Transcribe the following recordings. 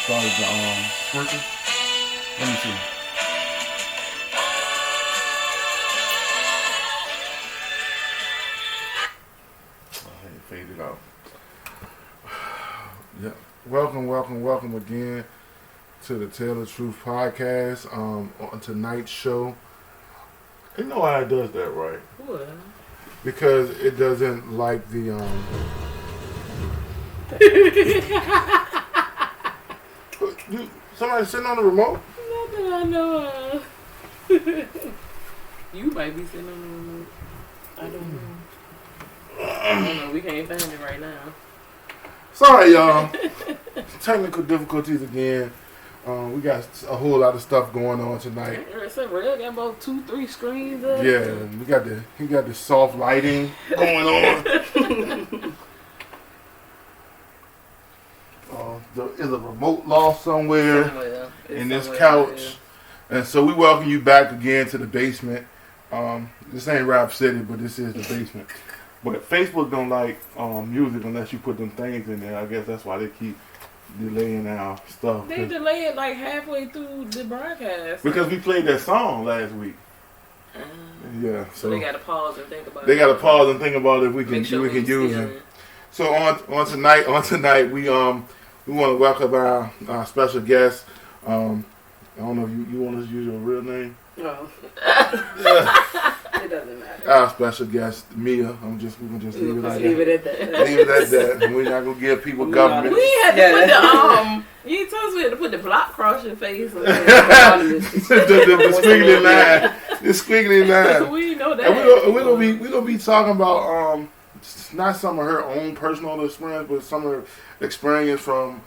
started the sprinkle. Let me see. Fade it out. Yeah. Welcome again to the Tell the Truth podcast. On tonight's show, you know why it does that, right? What? Because it doesn't like the somebody sitting on the remote? Not that I know of. You might be sitting on the remote. I don't know. I don't know. We can't find it right now. Sorry, y'all. Technical difficulties again. We got a whole lot of stuff going on tonight. So real got about 2-3 screens up. Yeah, he got the soft lighting going on. There is a remote lost somewhere in this couch. And so we welcome you back again to the basement. This ain't Rap City, but this is the basement. But Facebook don't like music unless you put them things in there. I guess that's why they keep delaying our stuff. They delay it like halfway through the broadcast. Because we played that song last week. Yeah, so they got to pause and think about it. They got to pause and think about if we can use it. So on tonight we want to welcome our special guest. I don't know if you want to use your real name. No. It doesn't matter. Our special guest, Mia. We can just leave it like that. Leave it at that. Leave it at that. And we're not gonna give people government. We had to put the you told us we had to put the block across your face. The squiggly line. The squiggly line. We know that. And we're gonna be talking about not some of her own personal experience, but some of her experience from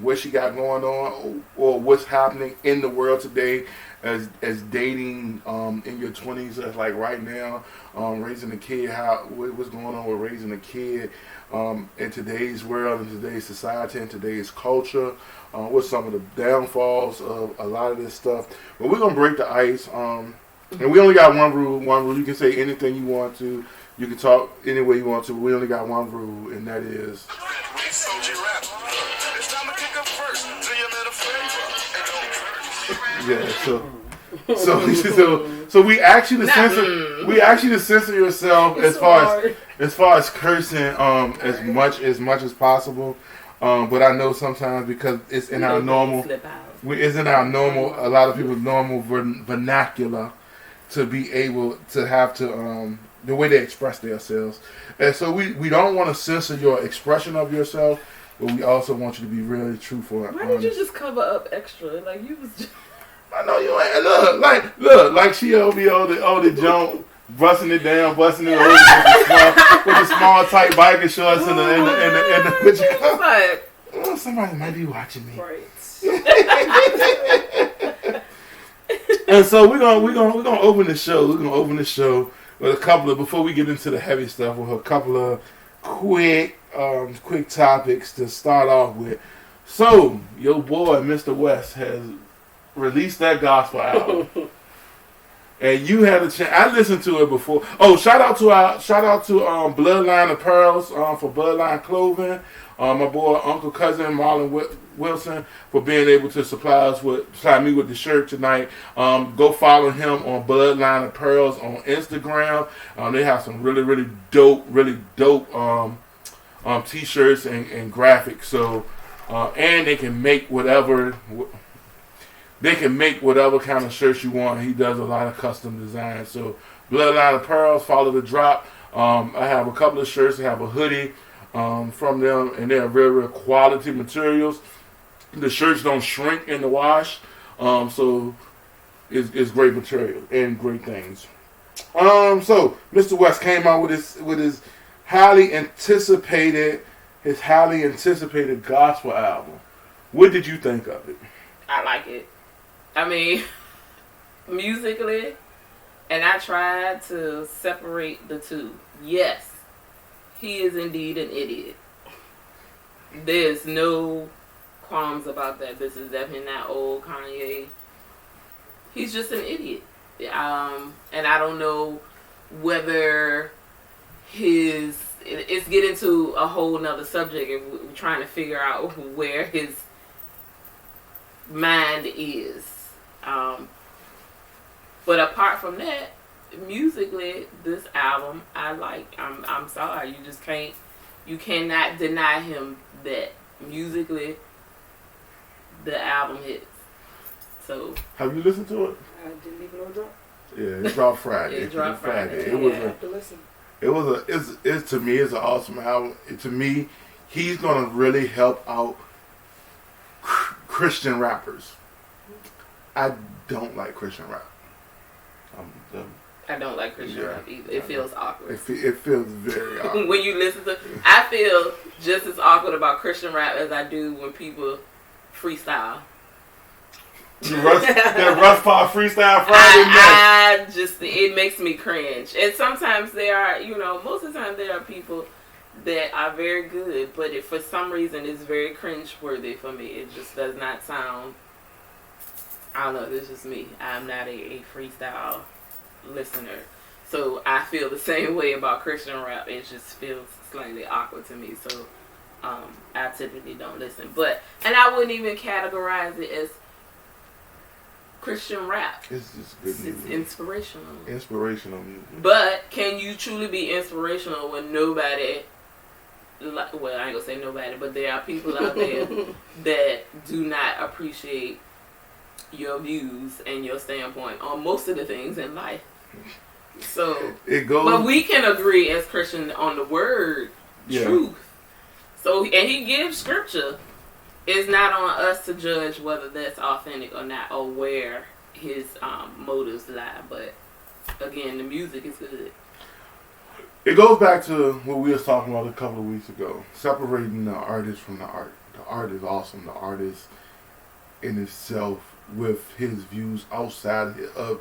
what she got going on or what's happening in the world today as dating in your 20s, as like right now, raising a kid, what's going on with raising a kid in today's world, in today's society, in today's culture, what's some of the downfalls of a lot of this stuff. But we're going to break the ice, and we only got one rule. You can say anything you want to. You can talk any way you want to. We only got one rule, and that is... Yeah, so we actually censor yourself as far as cursing as much as possible. But I know sometimes because it's in our normal, a lot of people's normal vernacular to be able to have to the way they express themselves, and so we don't want to censor your expression of yourself, but we also want you to be really truthful. Why did you just cover up extra? Like you was just... I know you ain't. Look, like she over the jump, busting it down, busting it over with the small tight biker shorts and the what you call it? Oh, somebody might be watching me. Right. And so we're gonna open the show. We're gonna open the show with a couple of, before we get into the heavy stuff, with a couple of quick topics to start off with. So your boy Mr. West has released that gospel album, and you had a chance. I listened to it before. Oh, shout out to Bloodline Apparels for Bloodline Clothing. My boy Uncle Cousin Marlon Wilson for being able to supply me with the shirt tonight. Go follow him on Bloodline Apparels on Instagram. They have some really dope t-shirts and graphics. So and they can make whatever. They can make whatever kind of shirts you want. He does a lot of custom designs. So Bloodline Apparel, follow the drop. I have a couple of shirts. I have a hoodie from them, and they're real quality materials. The shirts don't shrink in the wash, so it's great material and great things. So Mr. West came out with his highly anticipated gospel album. What did you think of it? I like it. I mean, musically, and I tried to separate the two. Yes, he is indeed an idiot. There's no qualms about that. This is definitely not old Kanye. He's just an idiot. And I don't know whether it's getting to a whole nother subject if we're trying to figure out where his mind is. But apart from that, musically, this album I like. I'm sorry, you cannot deny him that musically, the album hits. So have you listened to it? I didn't even know it dropped. Yeah, it dropped Friday. It dropped Friday. It's to me, it's an awesome album. To me, he's gonna really help out Christian rappers. I don't like Christian rap. I don't like Christian rap either. It feels awkward. It feels very awkward. When you listen to, I feel just as awkward about Christian rap as I do when people freestyle. That Russ Paul Freestyle Friday night. It makes me cringe. And sometimes there are, most of the time there are people that are very good, but for some reason it's very cringe-worthy for me. It just does not sound, I don't know, this is just me. I'm not a freestyle listener. So I feel the same way about Christian rap. It just feels slightly awkward to me. So I typically don't listen. And I wouldn't even categorize it as Christian rap. It's just good music. It's inspirational. Inspirational music. But can you truly be inspirational when nobody, well, I ain't gonna say nobody, but there are people out there that do not appreciate your views and your standpoint on most of the things in life. So, but we can agree as Christians on the word truth. So, and he gives scripture. It's not on us to judge whether that's authentic or not, or where his motives lie. But again, the music is good. It goes back to what we was talking about a couple of weeks ago, separating the artist from the art. The art is awesome. The artist in itself, with his views outside of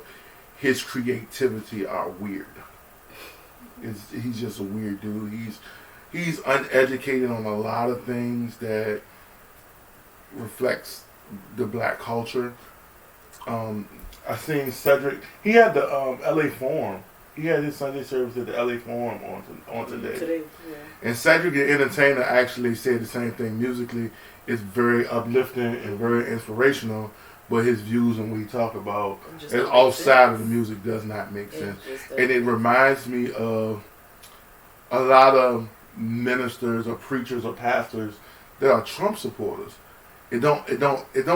his creativity, are weird. He's just a weird dude. He's uneducated on a lot of things that reflects the black culture. I seen Cedric. He had the LA Forum. He had his Sunday service at the LA Forum on today. And Cedric, the entertainer, actually said the same thing. Musically, it's very uplifting and very inspirational, but his views and what he talk about outside of the music does not make sense. And it reminds me of a lot of ministers or preachers or pastors that are Trump supporters. It don't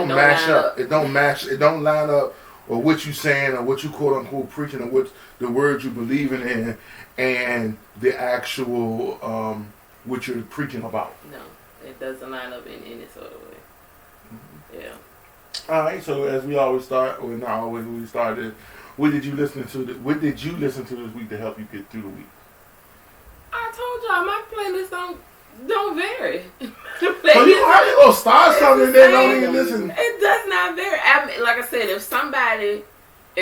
match up. It don't line up, or what you saying, or what you quote unquote preaching, or what the words you believing in, and the actual what you're preaching about. No, it doesn't line up in any sort of way. Mm-hmm. Yeah. All right. So as we always start, or not always, when we started, what did you listen to this week to help you get through the week? I told y'all my playlist don't vary. So you gonna start something and then don't even listen? It does not vary. Like I said, if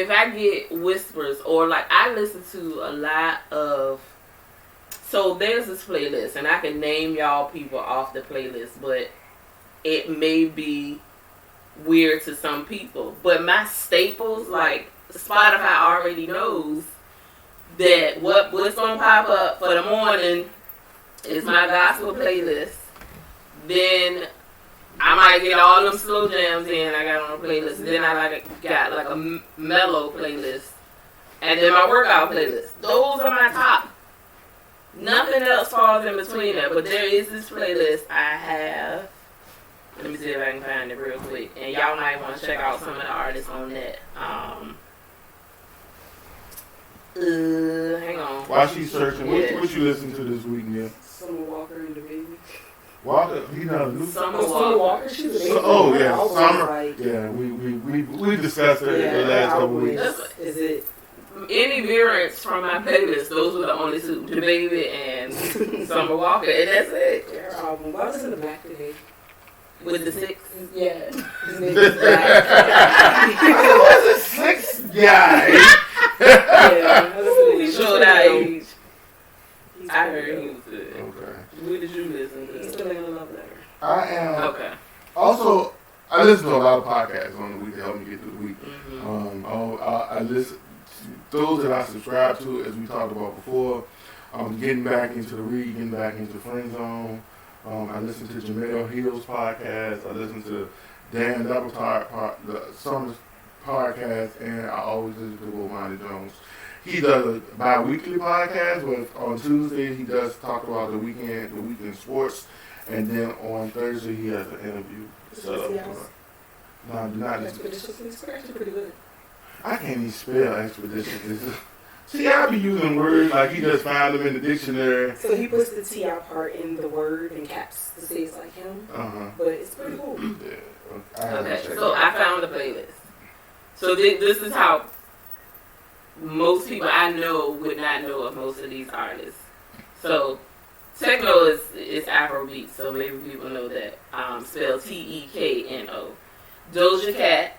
I get whispers, or like I listen to a lot of, so there's this playlist, and I can name y'all people off the playlist, but it may be weird to some people. But my staples, like Spotify already knows that what's gonna pop up for the morning is my gospel playlist. Then I might get all them slow jams in I got on the playlist. Then I got a mellow playlist. And then my workout playlist. Those are my top. Nothing else falls in between that. But there is this playlist I have. Let me see if I can find it real quick. And y'all might want to check out some of the artists on that. Hang on. While she's searching, what you listen to this week, Neil? Summer Walker and the Baby. Walker, he not new. Summer Walker, she's amazing. Summer. Yeah, we discussed her the last couple weeks. Is it any variants from my playlist? Those were the only two: the Baby and Summer Walker, and that's it. their album? Well, I listened to Back today. With the 6? Yeah. His name is Black. Was a 6 guy. Yeah, I listened to He showed our age. I heard he was good. Okay. What did you listen to? He's still in a love letter. I am. Okay. Also, I listen to a lot of podcasts on the week to help me get through the week. Mm-hmm. I listen to those that I subscribe to, as we talked about before. Getting back into the read, getting back into Friend Zone. I listen to Jamel Hill's podcast. I listen to Dan Double the Summer's podcast, and I always listen to Will Monty Jones. He does a bi-weekly podcast where on Tuesday he does talk about the weekend sports, and then on Thursday he has an interview. So, no, do not listen. Expeditiously, it's actually pretty good. I can't even spell expedition. See, I be using words like he just found them in the dictionary. So he puts the TI part in the word in caps to say it's like him. But it's pretty cool. Yeah. Okay, so I found the playlist. So this is how most people I know would not know of most of these artists. So techno is Afrobeat, so maybe people know that. Spelled Tekno. Doja Cat,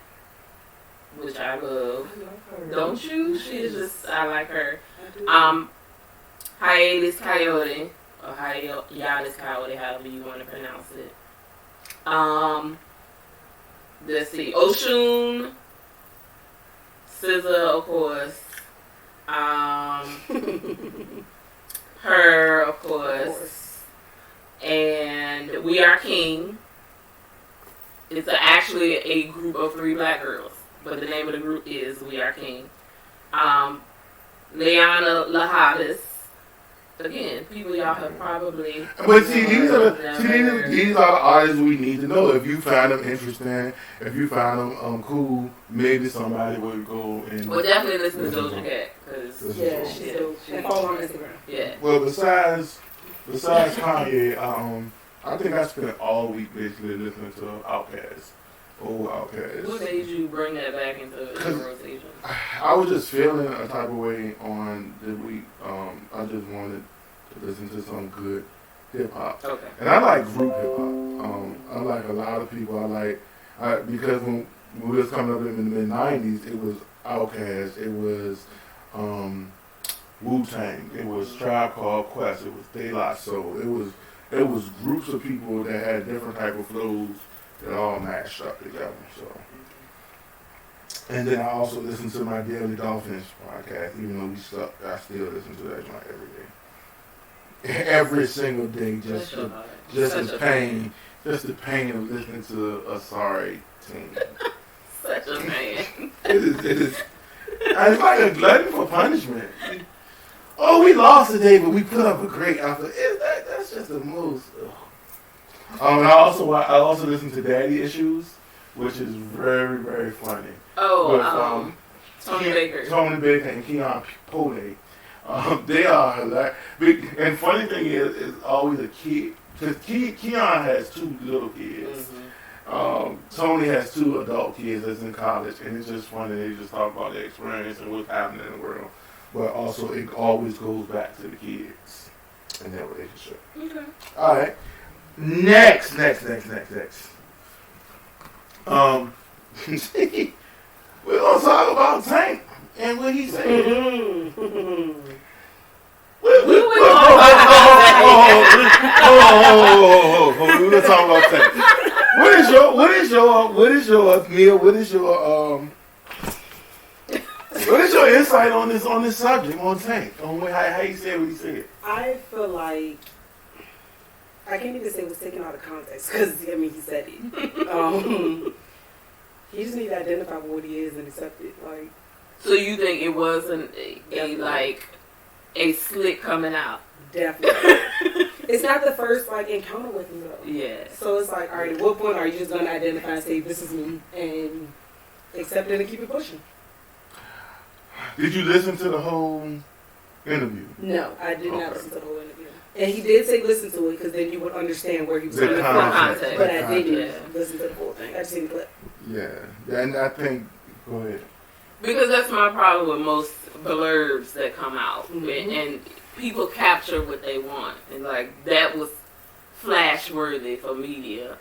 which I love. Don't you? She's just, I like her. Hiatus Coyote, or Hiatus Coyote, however you want to pronounce it. Let's see, Oshun, SZA, of course. Her, of course. And We Are King. It's actually a group of 3 black girls, but the name of the group is We Are King. Leona Lahadis. Again, people y'all have probably. But see, these are the artists we need to know. If you find them interesting, if you find them cool, maybe somebody would go and. Well, definitely listen to Doja Cat, cause yeah, she's dope. And follow on Instagram. Yeah. Well, besides Kanye, I think I spent all week basically listening to Outkast. Old Outkast. What made you bring that back into the rotation? I was just feeling a type of way on the week. I just wanted to listen to some good hip hop. Okay. And I like group hip hop. Unlike a lot of people, because when we was coming up in the mid '90s, it was Outkast, it was Wu-Tang, it was Tribe Called Quest, it was De La Soul. It was groups of people that had different type of flows that all matched up together. So, and then I also listened to my Daily Dolphins podcast, even though we sucked. I still listen to that joint every day, every single day. Just the pain of listening to a sorry team. Such a man. It is. It's like a glutton for punishment. Oh, we lost today, but we put up a great effort. That's just the most. I also listen to Daddy Issues, which is very, very funny. Oh, Tony Baker. Tony Baker and Keon Pole. They are hilarious. And funny thing is always a kid. Because Keon has 2 little kids. Mm-hmm. Tony has 2 adult kids that's in college. And it's just funny. They just talk about their experience and what's happening in the world. But also, it always goes back to the kids and their relationship. Okay. All right. Next. We're gonna talk about Tank and what he said. We're gonna talk about Tank. What is your insight on this subject on Tank? On how he said what he said? I feel like I can't even say it was taken out of context because he said it. He just needs to identify what he is and accept it. Like, so you think it wasn't a slick coming out? Definitely. It's not the first encounter with him though. Yeah. So it's like, all right, at what point are you just gonna identify and say this is me and accept it and keep it pushing? Did you listen to the whole interview? No, I did not listen to the whole interview. And he did say listen to it because then you would understand where he was coming from. Context. But I didn't listen to the whole thing. I just seen the clip. Yeah, and I think, go ahead. Because that's my problem with most blurbs that come out. Mm-hmm. And people capture what they want. And that was flash worthy for media.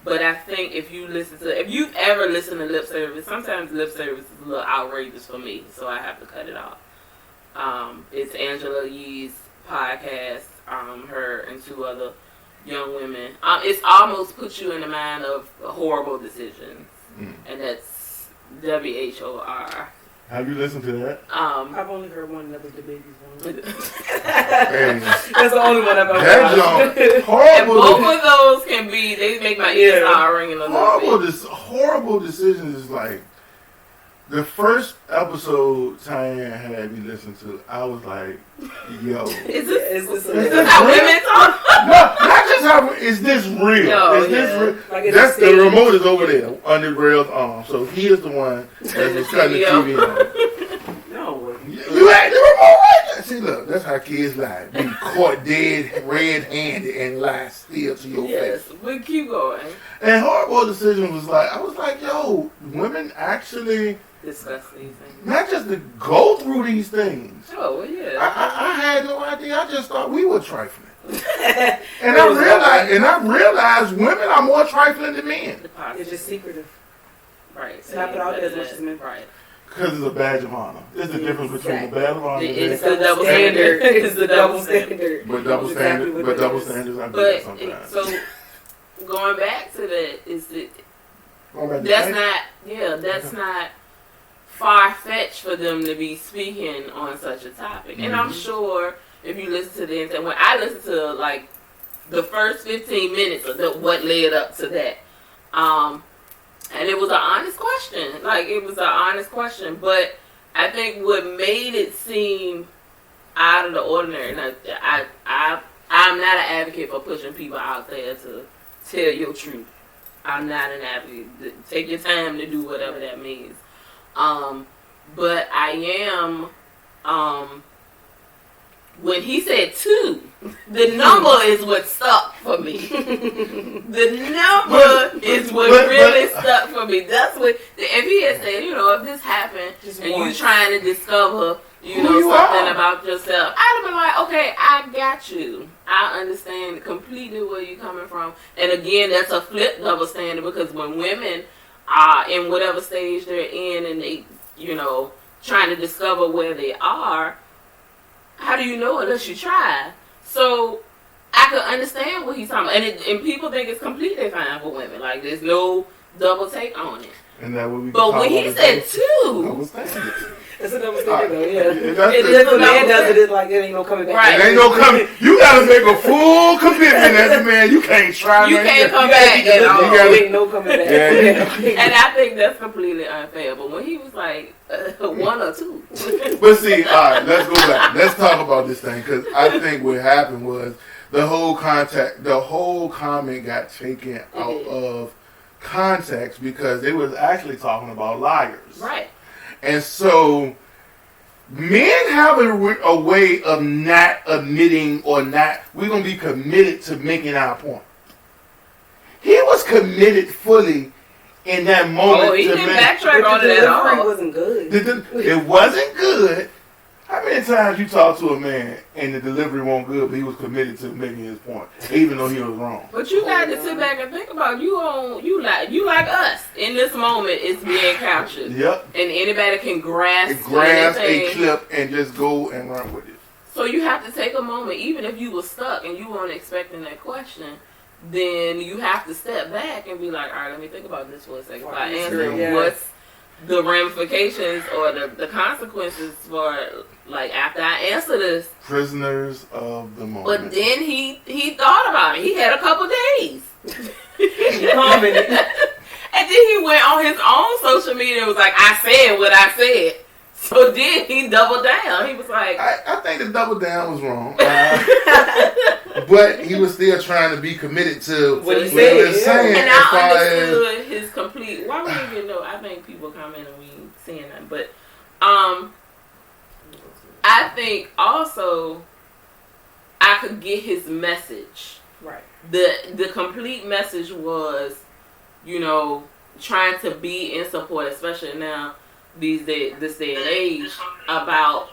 But I think if you've ever listened to lip service, sometimes lip service is a little outrageous for me, so I have to cut it off. It's Angela Yee's podcast, her and 2 other young women. It's almost puts you in the mind of a horrible decision, and that's WHOR. Have you listened to that? I've only heard one, that was the baby's one. Hey, That's the only one I've ever that heard. joint, horrible. And both of those can be, they make my ears start ringing a little bit. Horrible decisions is like, the first episode Tyann had me listen to, I was like, yo. Is this this how women talk? No, not just how, is this real? No, is this real? Like That's the remote is over there under Rail's arm. So he is the one that was cutting the TV on. No. You had the remote right there. See, look, that's how kids lie. Be caught dead, red-handed, and lie still to your Yes, face. we keep going. And Horrible Decision was like, I was like, yo, women actually Discuss these things. not just to go through these things. Oh, well, yeah. I had no idea. I just thought we were trifling. And I realized women are more trifling than men. It's just secretive. Right. It's not put out there as much as men. Right. Because it's a badge of honor. There's a difference between the badge of honor It's and the double standard. It's the double standard. but double standards are good sometimes. So going back to that, that's not far-fetched for them to be speaking on such a topic. And I'm sure if you listen to the when I listened to like the first 15 minutes of what led up to that, and it was an honest question. Like, it was an honest question, but I think what made it seem out of the ordinary, and I'm not an advocate for pushing people out there to tell your truth. I'm not an advocate. Take your time to do whatever that means. But I am, when he said 2, the number is what stuck for me. The number is what really stuck for me. That's what, if he had said, if this happened and you trying to discover, something about yourself, I'd have been like, okay, I got you. I understand completely where you're coming from. And again, that's a flip double standard, because when women are in whatever stage they're in and they, trying to discover where they are, how do you know unless you try? So I could understand what he's talking about. And people think it's completely fine for women. Like, there's no double take on it. And that would be. But when he said 2, it's a double standard, though, yeah. If the man does it, it's like it ain't no coming back. Right. It ain't no coming. You gotta make a full commitment as a man. You can't try. You can't come back at all. There ain't no coming back. And I think that's completely unfair. But when he was like 1 or 2. But see, all right, let's go back. Let's talk about this thing, because I think what happened was the whole comment got taken out of context, because they was actually talking about liars. Right. And so men have a way of not admitting or not, we're going to be committed to making our point. He was committed fully in that moment. Oh, he didn't backtrack on it at all. It wasn't good. It wasn't good. How many times you talk to a man and the delivery wasn't good, but he was committed to making his point, even though he was wrong? But you got to sit back and think about you like us in this moment. It's being captured. Yep. And anybody can grasp a clip and just go and run with it. So you have to take a moment, even if you were stuck and you weren't expecting that question. Then you have to step back and be like, all right, let me think about this for a second. If I answer, what's the ramifications or the consequences for, like, after I answer this? Prisoners of the moment. But then he thought about it. He had a couple days. He commented. And then he went on his own social media and was like, I said what I said. So then he doubled down. He was like... I think the double down was wrong. But he was still trying to be committed to what he saying. And I understood his complete... Why would he even know? I think people comment and we ain't seeing that. But I think also I could get his message. Right. The complete message was, trying to be in support, especially now, this day and age, about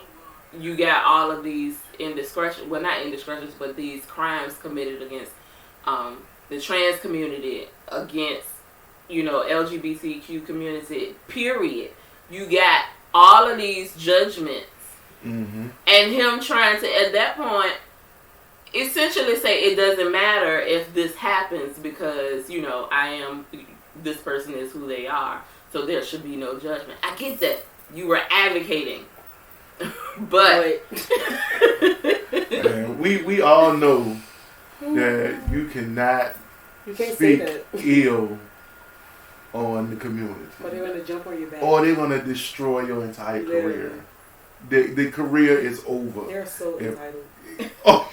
you got all of these indiscretions, well, not indiscretions, but these crimes committed against the trans community, against LGBTQ community, period. You got all of these judgments, and him trying to, at that point, essentially say it doesn't matter if this happens because this person is who they are, so there should be no judgment. I get that. You were advocating. But man, we all know that you cannot can't speak say that. ill on the community. Or they're gonna jump on your back. Or they're gonna destroy your entire career. The career is over. They're so entitled. Oh.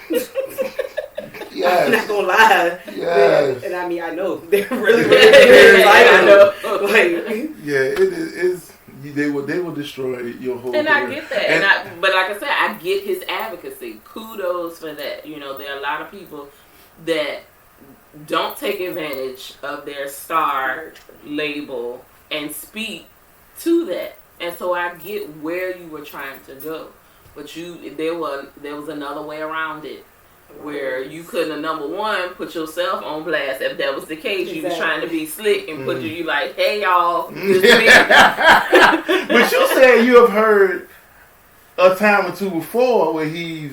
I'm not gonna lie. Yes. And I mean, I know they're really entitled. I know. Like, yeah, it is. They will destroy your whole. And career. I get that. But like I said, I get his advocacy. Kudos for that. You know, there are a lot of people that don't take advantage of their star label and speak to that. And so I get where you were trying to go, but there was another way around it, where you couldn't, number one, put yourself on blast. If that was the case, you was trying to be slick and put you like, hey y'all, this me. But you said you have heard a time or two before where he's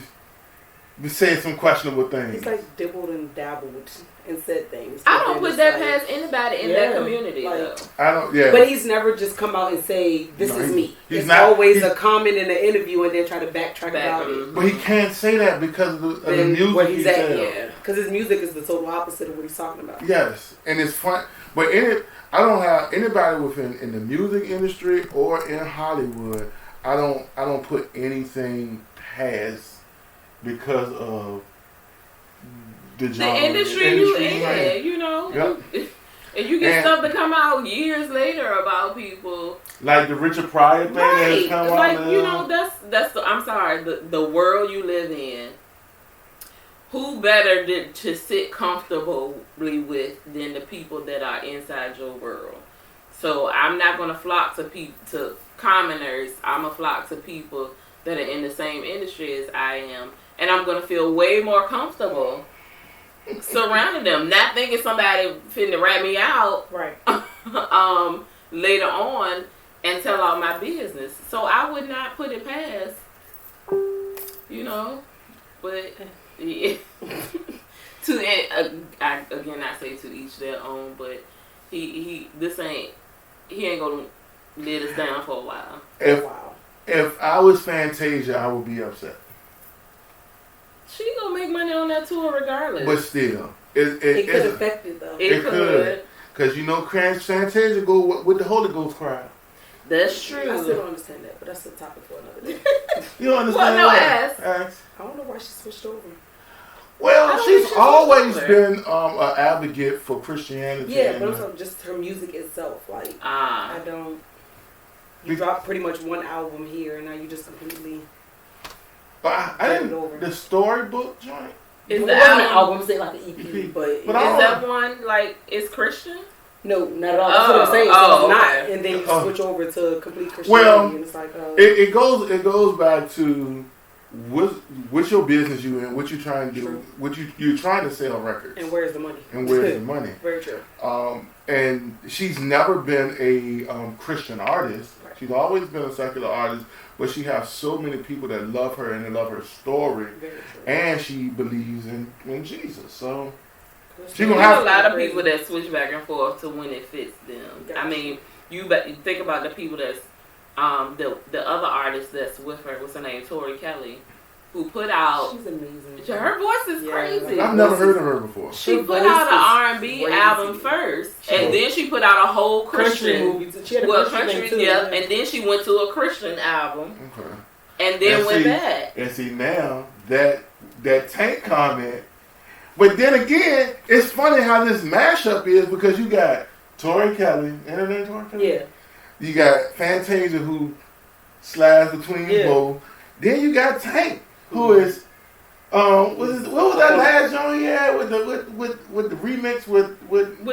said some questionable things. He's like dibbled and dabbled and said things. I don't put that past anybody in that community, though. I don't. Yeah. But he's never just come out and say, "This is me." He's it's not, always a comment in the interview, and then try to backtrack about it. But he can't say that because of the music where he's at. tells. Because his music is the total opposite of what he's talking about. Yes, and it's fun. But I don't have anybody within in the music industry or in Hollywood. I don't put anything past because of the industry you in, you know. Yep. And you get stuff to come out years later about people. Like the Richard Pryor thing that has come out. Like, you know, that's I'm sorry, the world you live in. Who better to sit comfortably with than the people that are inside your world? So I'm not gonna flock to commoners. I'm gonna flock to people that are in the same industry as I am, and I'm gonna feel way more comfortable surrounding them, not thinking somebody finna rat me out right later on and tell all my business. So I would not put it past, you know, but yeah. I say to each their own, but he ain't gonna let us down for a while. If I was Fantasia, I would be upset. She gonna make money on that tour regardless. But still, it could affect it though. It could. Because you know, Fantasia go with the Holy Ghost crowd. That's true. I still don't understand that, but that's a topic for another day. You don't understand? Well, no, ask. I don't know why she switched over. Well, she's always been an advocate for Christianity. Yeah, but also just her music itself. Like, I don't. You dropped pretty much one album here, and now you just completely. But I didn't. The storybook joint. Is the album say like an EP? But is that one like it's Christian? No, not at all. That's what I'm saying. So it's not, and then you switch over to complete Christianity, and it's like it goes back to what's your business you in, what you trying to do, what you're trying to sell records, and where's the money? Very true. And she's never been a Christian artist. Right. She's always been a secular artist, but she has so many people that love her and they love her story, and she believes in Jesus. So she gonna have a lot of people that switch back and forth to when it fits them. Gotcha. I mean, you think about the people that's the other artist that's with her. What's her name? Tori Kelly, who put out. She's amazing. Her voice is crazy. I've never heard of her before. She put out an R&B album first, and then she put out a whole Christian movie. And then she went to a Christian album. Okay. And then went back. And see now that Tank comment. But then again, it's funny how this mashup is because you got Tori Kelly, and her name Tori Kelly? Yeah. You got Fantasia who slides between both. Then you got Tank, who is what was that last song he had with the remix with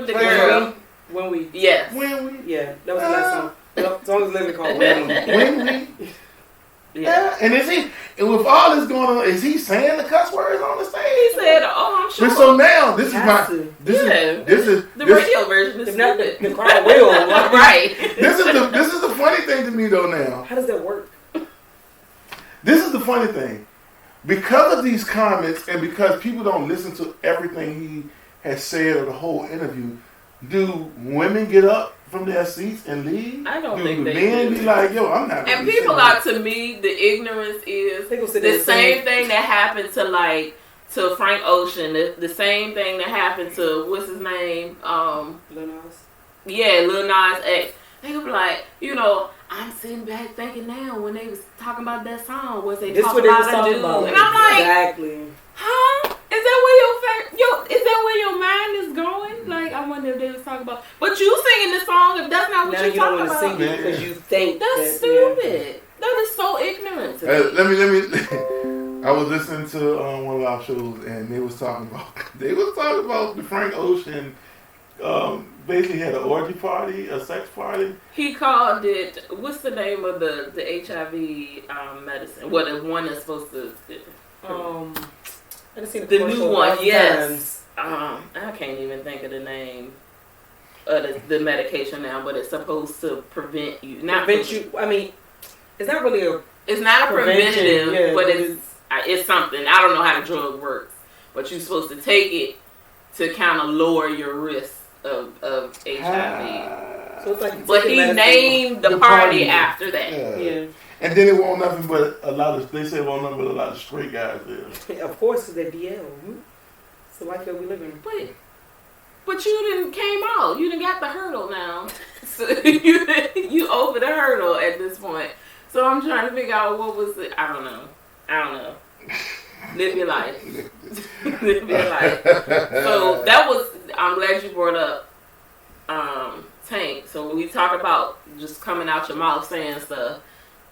the girl? When we that was the last song. The song is literally called When We. Yeah, and with all this going on, is he saying the cuss words on the stage? He said, "Oh, I'm sure." But so now this is the radio version. If not the crowd will, right? This is the funny thing to me though. Now, how does that work? This is the funny thing, because of these comments and because people don't listen to everything he has said or the whole interview. Do women get up from their seats and leave? I don't Do think the they men do. be like, yo, I'm not. And really people sitting are, to me, the ignorance is They gonna sit the there and same say- thing that happened to like to Frank Ocean. The same thing that happened to what's his name? Lil Nas. Yeah, Lil Nas X. They could be like, you know, I'm sitting back thinking now when they was talking about that song, was they This talking what they was about a talking dude? about. And I'm like, Exactly. huh? Is that where is that where your mind is going? Like, I wonder if they was talking about. But you singing the song if that's not what Now you're you don't talking want to about. sing it because you think That's that, stupid. That is so ignorant to me. Let me. I was listening to one of our shows, and they was talking about the Frank Ocean. Basically had an orgy party, a sex party. He called it. What's the name of the HIV medicine? Well, the one that's supposed to. I done seen The commercial new one, lots of yes. times. I can't even think of the name of the medication now, but it's supposed to prevent you. Not Prevent you. I mean, it's not really a. It's not a Prevention, preventative, yeah, but but it's something. I don't know how the drug works, but you're supposed to take it to kind of lower your risk of HIV. So it's like. But he named the party after that. Yeah. And then it won't nothing but a lot of. They say it won't nothing but a lot of straight guys there. Of course, because they're BL. It's the life that we live in. But you didn't came out. You didn't got the hurdle now. So you over the hurdle at this point. So I'm trying to figure out what was it. I don't know. Live your life. Live your life. So that was. I'm glad you brought up Tank. So when we talk about just coming out your mouth saying stuff,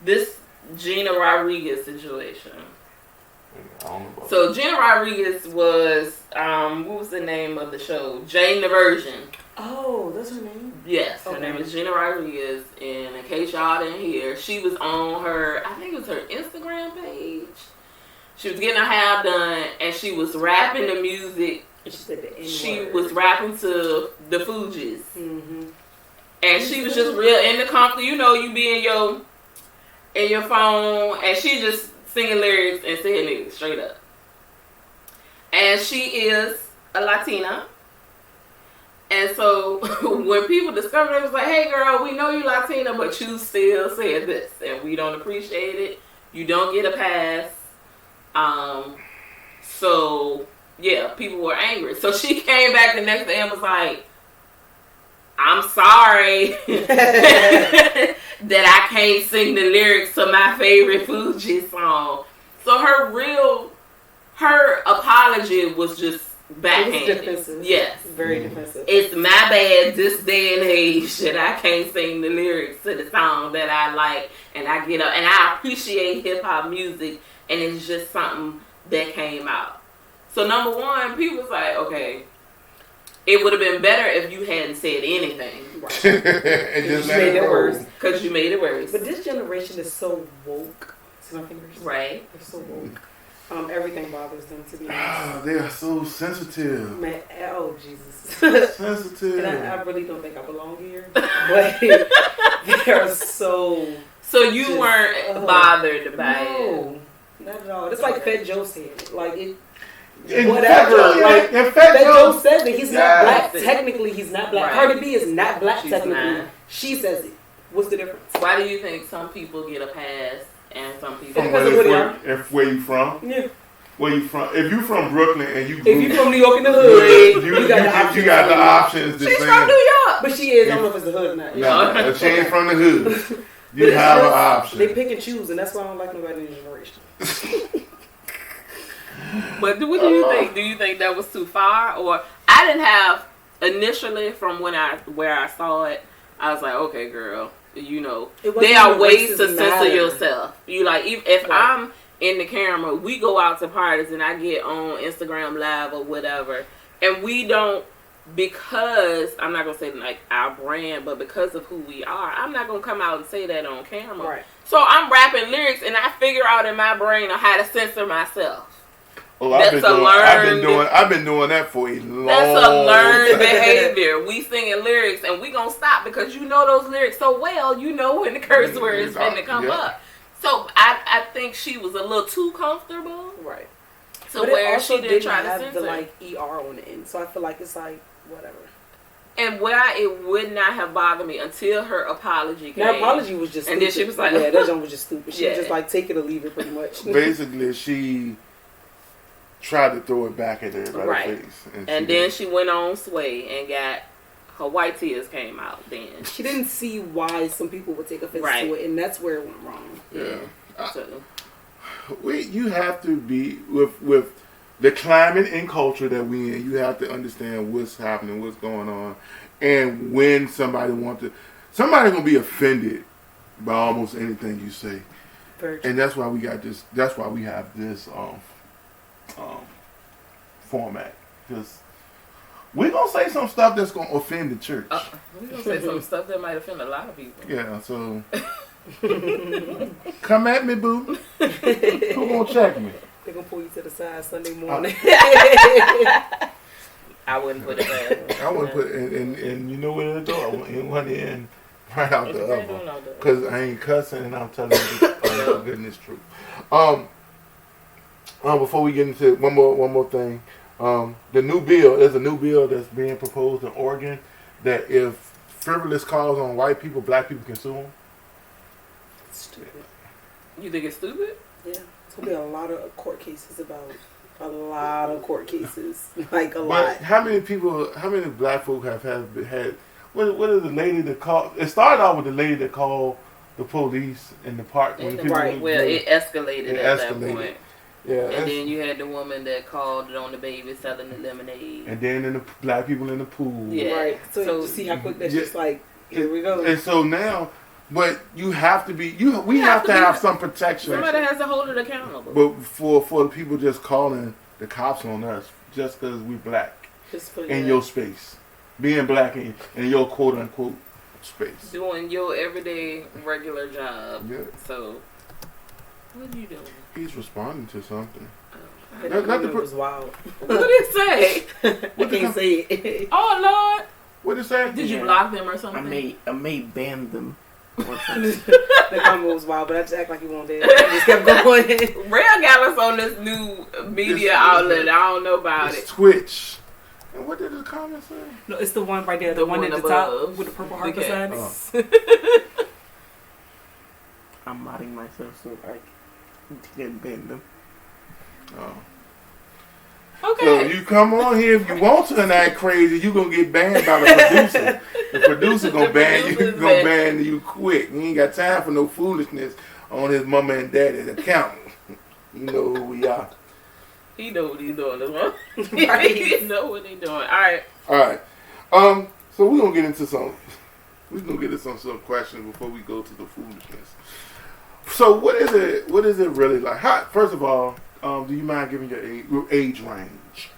this Gina Rodriguez situation. So Gina Rodriguez was what was the name of the show? Jane the Virgin. Oh, that's her name? Yes, her Okay. name is Gina Rodriguez. And in case y'all didn't hear, she was on her, I think it was her Instagram page. She was getting her hair done, and she was rapping the music. And she said the N-word. She was rapping to the Fugees. Mm-hmm. And she was just real in the comfort. You know, you be in your phone, and she just singing lyrics and saying lyrics straight up. And she is a Latina. And so when people discovered it, it was like, hey girl, we know you Latina, but you still said this, and we don't appreciate it. You don't get a pass. So yeah, people were angry. So she came back the next day and was like, I'm sorry that I can't sing the lyrics to my favorite Fuji song. So her apology was just backhanded. It was defensive. Yes. Very defensive. It's my bad this day and age that I can't sing the lyrics to the song that I like, and I get up and I appreciate hip hop music, and it's just something that came out. So number one, people was like, okay, it would have been better if you hadn't said anything. Right. And You just made it worse. Because you made it worse. But this generation is so woke. See my fingers? Right. They're so woke. Everything bothers them, to be honest. Ah, they are so sensitive. Man, oh, Jesus. Sensitive. And I really don't think I belong here. But they are so... So you weren't bothered by it? No, not at all. It's like Fat Joe said. Like, it... In Whatever. fact, Like, in fact, Fat Joe said that he's not Yes. black. Technically, he's not black. Right. Cardi B is not black, She's technically. not. She says it. What's the difference? Why do you think some people get a pass and some people... from Because of who they where you from? Yeah. Where you from? If you from Brooklyn and you If you from New York in the hood, you got the options. you got the options. to She's say- from New York! But she is. I don't know if it's the hood or not. No, she ain't from the hood. You But have an it's just- option. They pick and choose, and that's why I don't like nobody in the generation. But what do you think? Do you think that was too far? Or I didn't have, initially from where I saw it, I was like, okay girl, you know, It wasn't there are even ways to racism censor matter. yourself. You like, if Right. I'm in the camera, we go out to parties and I get on Instagram Live or whatever, and we don't, because I'm not gonna say like our brand, but because of who we are, I'm not gonna come out and say that on camera. Right. So I'm rapping lyrics and I figure out in my brain on how to censor myself. Oh, I've been doing that for a long That's a learned time. behavior. We singing lyrics and we gonna stop because you know those lyrics so well. You know when the curse word is going to come Yeah. up. So I think she was a little too comfortable. Right. So But it where also she didn't try to have censor. the like ER on the end, so I feel like it's like whatever. And why it would not have bothered me until her apology came. Her apology was just and stupid. then she was like, yeah, that joke was just stupid. She Yeah. was just like, take it or leave it, pretty much. Basically, she tried to throw it back at everybody's Right. face. And then she went on Sway and got her white tears came out then. She didn't see why some people would take offense Right. to it, and that's where it went wrong. Yeah. So, You have to be with the climate and culture that we in. You have to understand what's happening, what's going on, and when somebody gonna be offended by almost anything you say, and that's why we got this. That's why we have this format, because we're gonna say some stuff that's gonna offend the church. we're going to say some stuff that might offend a lot of people. Yeah, so come at me, boo. Who gonna check me? They're going to pull you to the side Sunday morning. I wouldn't put it there. I wouldn't put and you know where it'll go. I want in one end, right out the Right other. on out there. Because I ain't cussing and I'm telling you the goodness truth. Before we get into one more thing, there's a new bill that's being proposed in Oregon that if frivolous calls on white people, black people can sue them. Stupid. You think it's stupid? Yeah. It's going to be a lot of court cases about a lot of court cases. Like a But lot. how many black folk have had what is the lady that called? It started off with the lady that called the police in the park when people Right. Well, it escalated at that escalated. point. Yeah, And then you had the woman that called it on the baby selling the lemonade. and then the black people in the pool. Yeah. Right. So, So- you see how quick that's Yeah. just like, here we go. And so now, but you have to be we have to have some protection. Somebody has to hold it accountable. But for the people just calling the cops on us just because we black Just for in your space, being black in your quote unquote space. Doing your everyday regular job. Yeah. So, what are you doing? He's responding to something. That Not the comment per- was wild. What did it say? I can't say it. Oh Lord! What is that? Did you Yeah. block them or something? I may ban them or something. The comment was wild, but I just act like he won't dare. I just kept going. Rail got us on this new media outlet. I don't know about It's it. Twitch. And what did the comment say? No, it's the one right there, The one at the above. top with the purple The heart beside cats. it. I'm modding myself so I can ban them. Oh. Okay. So you come on here if you want to and act crazy, you gonna get banned by the producer. The producer gonna ban you. producer's Gonna banned. ban you quick. You ain't got time for no foolishness on his mama and daddy's account. You know who we are. He know what he's doing. This one. Right. He know what he's doing. All right. All right. So we're gonna get into some. We're gonna get into some questions before we go to the foolishness. So what is it? What is it really like? First of all, do you mind giving your age range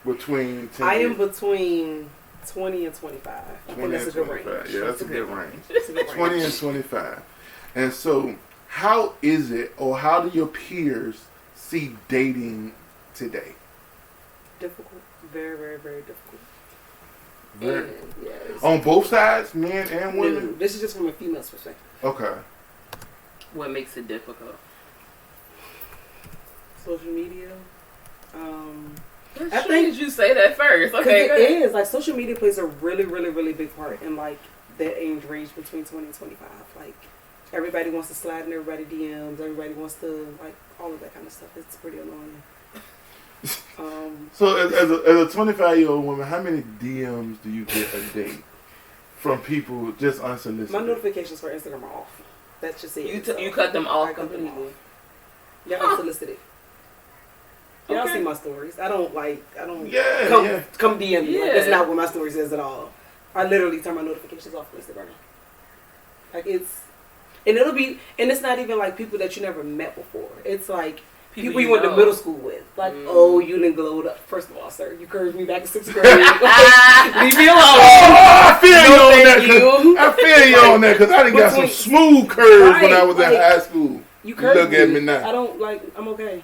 between? 10 I am years? between 20 and 25. I 20 think that's a and good 25. range. Yeah, that's a good range. That's a good 20 range. and 25. And so, how is it, or how do your peers see dating today? Difficult. Very, very, very difficult. Very- And, yeah, it's- On both sides, men and no, women? this is just from a female's perspective. Okay. What makes it difficult? Social media. That's I strange think you say that first. because Okay, go ahead. it is like social media plays a really, really, really big part in like that age range between 20 and 25. Like everybody wants to slide in everybody DMs. Everybody wants to like all of that kind of stuff. It's pretty annoying. So, as a 25-year-old woman, how many DMs do you get a day from people just unsolicited? My notifications for Instagram are off. That's just it. You cut them off I cut them completely. off. Y'all unsolicited. Y'all Okay. see my stories. I don't Yeah, come yeah. come DM me. Like, Yeah. that's not what my story says at all. I literally turn my notifications off on Instagram. Like it's not even like people that you never met before. It's like people you went to know. middle school with. Like, Mm. oh, you didn't glowed up. First of all, sir, you curved me back in 6th grade. Leave me alone. Oh, I feel you on that. thank 'Cause- you. I feel you on that because I done got some Between- smooth curves when I Right, was like, in high school. You curved Look at me now. I don't like. I'm okay.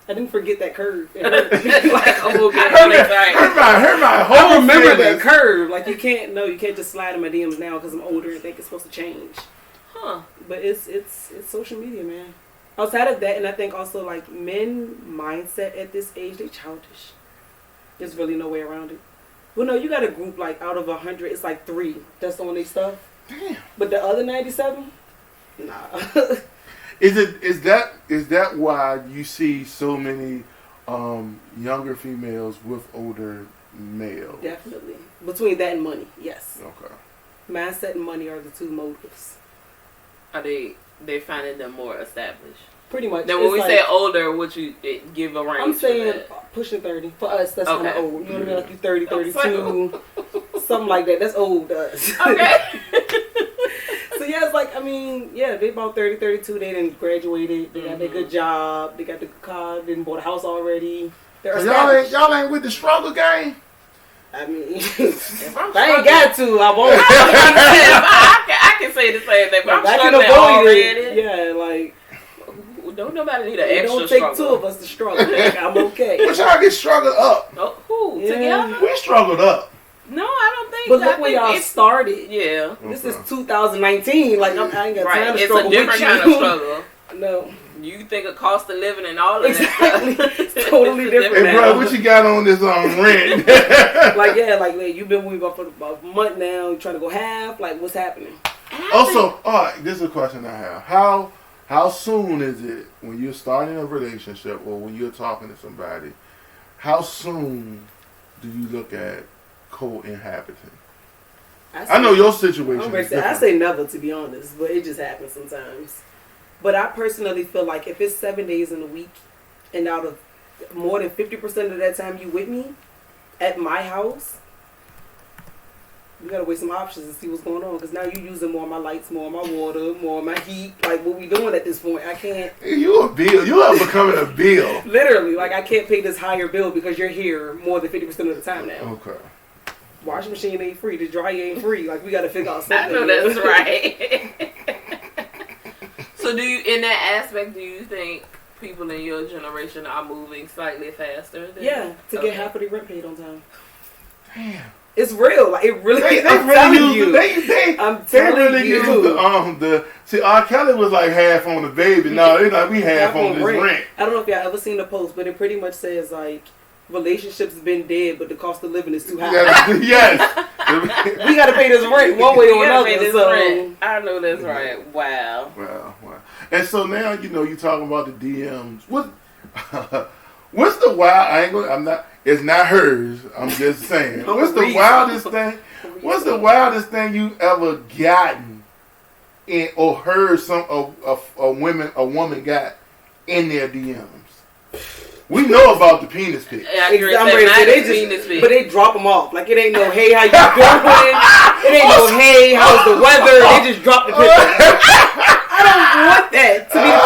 I didn't forget that curve. It hurt. Like, I'm okay. Hurt my whole I remember that feelings. curve. Like you can't just slide in my DMs now because I'm older and think it's supposed to change. Huh. But it's social media, man. Outside of that, and I think also like men mindset at this age, they childish. There's really no way around it. Well, no, you got a group like out of 100, it's like 3 that's on their stuff. Damn. But the other 97, nah. Is that why you see so many younger females with older males? Definitely. Between that and money, yes. Okay. Mindset and money are the 2 motives. Are they finding them more established? Pretty much. Then when we say older, would you give a range? I'm saying pushing 30. For us, that's kind of old. You know what I mean? Like you 30, 32, something like that. That's old to us. Okay. So yeah, it's like, I mean, yeah, they about 30, 32. They done graduated. They got their good job. They got the car. They done bought a house already. They're established. Y'all ain't with the struggle game. I mean, if I ain't got to, I won't. I can say the same thing, but I'm struggling already. Yeah, like. Don't nobody need an extra struggle. It don't take struggle. 2 of us to struggle. Like, I'm okay. But y'all get struggled up. Oh, who? Yeah. Together? We struggled up. No, I don't think. But look where y'all started. Yeah. This is 2019. Like, I ain't got time to struggle with you. It's a different kind of struggle. No. You think of cost of living and all of exactly. that stuff. It's totally different. Hey, bro, what you got on this rent? Like, yeah, like, you've been with me for about a month now. You trying to go half? Like, what's happening? Also, this is a question I have. How soon is it when you're starting a relationship or when you're talking to somebody? How soon do you look at co-inhabiting? I know your situation is different. I say never, to be honest, but it just happens sometimes. But I personally feel like if it's 7 days in a week, and out of more than 50% of that time you with me at my house, we gotta weigh some options and see what's going on. Because now you're using more of my lights, more of my water, more of my heat. Like, what we doing at this point? I can't. You a bill. You are becoming a bill. Literally, like, I can't pay this higher bill because you're here more than 50% of the time now. Okay. Washing machine ain't free. The dryer ain't free. Like, we gotta figure out something. I know that's right. So, in that aspect, do you think people in your generation are moving slightly faster? Yeah, to get half of the rent paid on time. Damn. It's real. Like, it really is. I'm telling you. See, R. Kelly was like half on the baby. No, they're like, we half on this rent. I don't know if y'all ever seen the post, but it pretty much says, like, relationships have been dead, but the cost of living is too high. Yes. We got to pay this rent one way or another. Rent. I know that's right. Wow. And so now, you talking about the DMs. What's the wild? It's not hers. I'm just saying. What's the wildest thing? What's the wildest thing you ever gotten or heard a woman got in their DMs? We know about the penis pic. Yeah, but they drop them off. Like, it ain't no, hey, how you doing? It ain't no, hey, how's the weather? They just drop the picture. I don't want that to be the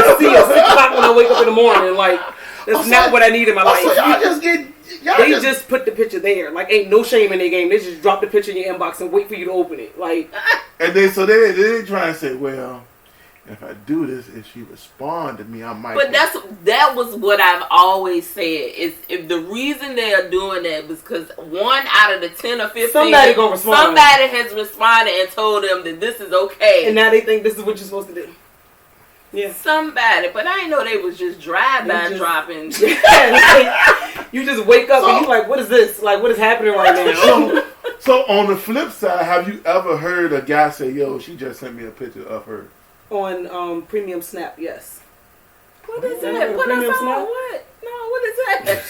first thing I see at 6 o'clock when I wake up in the morning. Like, that's not what I need in my life. So they just put the picture there. Like, ain't no shame in their game. They just drop the picture in your inbox and wait for you to open it. Like, and they they trying to say, well, if I do this, if she respond to me, I might. But that was what I've always said. Is if the reason they are doing that is because 1 out of the 10 or 15, somebody gonna respond. Somebody has responded and told them that this is okay, and now they think this is what you're supposed to do. Yeah, somebody. But I didn't know they was just drive-by dropping. Yeah, like, you just wake up and you're like, what is this? Like, what is happening right now? So on the flip side, have you ever heard a guy say, "Yo, she just sent me a picture of her"? On Premium Snap, yes. What is that? What Premium Snap? What? No, what is that?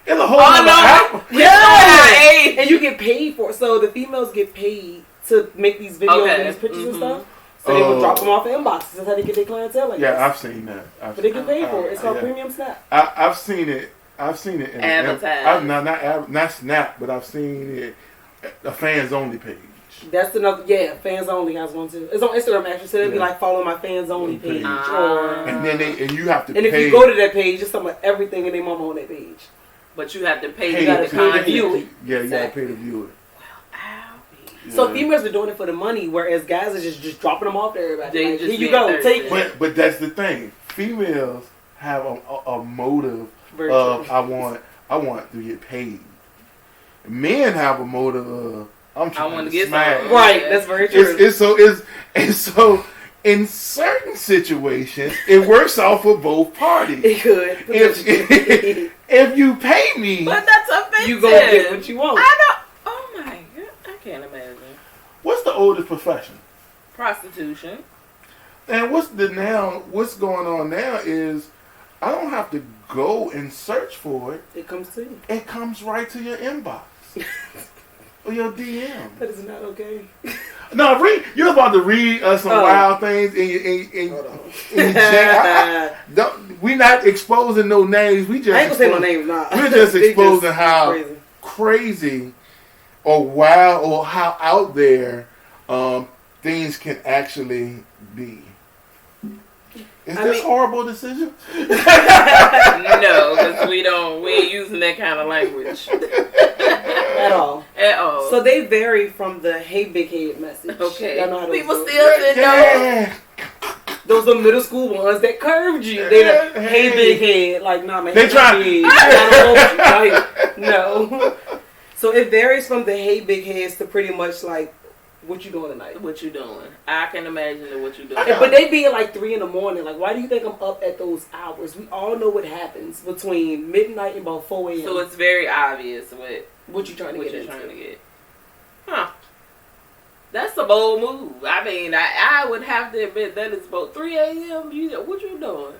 It's a whole other app. Yeah, and you get paid for it. So the females get paid to make these videos and these pictures and stuff. So they would drop them off in inboxes. That's how they get their clientele. Like I've seen that. But they get paid for it. It's called Premium Snap. I've seen it. In advertised. Not Snap, but I've seen it. A fans only page. That's another. Yeah, fans only has one too. It's on Instagram actually. So it'd be like follow my fans only page, and then you have to. And if you go to that page, it's something everything and their mama on that page. But you have to pay. You got to pay to view it. Yeah, you got to pay to view it. So females are doing it for the money, whereas guys are just dropping them off to everybody. Like, here you go, take it. But that's the thing. Females have a motive of I want to get paid. Men have a motive of I want to get smacked. Right, that's very true. So in certain situations, it works out for both parties. It could. If you pay me, But that's offensive. You gonna get what you want. I don't. Oh my god, I can't imagine. what's the oldest profession? Prostitution. And what's going on now is I don't have to go and search for it. It comes to you. It comes right to your inbox or your DM. That is not okay. No, you're about to read some wild things in Hold on. we're not exposing no names. We just I ain't gonna say no names, nah. We're just They exposing how crazy. crazy or wild or how out there things can actually be. Is this horrible decision? No, because we ain't using that kind of language. At all. At all. So they vary from the "Hey Big Head" message. Okay. Y'all know how those People go. still say no. Yeah. Those are middle school ones that curved you. They the "Hey Big Head," like nah, man. They try. No. So it varies from the "Hey Big Heads" to pretty much like, "What you doing tonight?" What you doing? I can imagine what you doing. But they be at like 3 a.m. Like, why do you think I'm up at those hours? We all know what happens between midnight and about 4 a.m. So it's very obvious what you trying to get into. Huh. That's a bold move. I mean, I would have to admit that it's about 3 a.m. What you doing?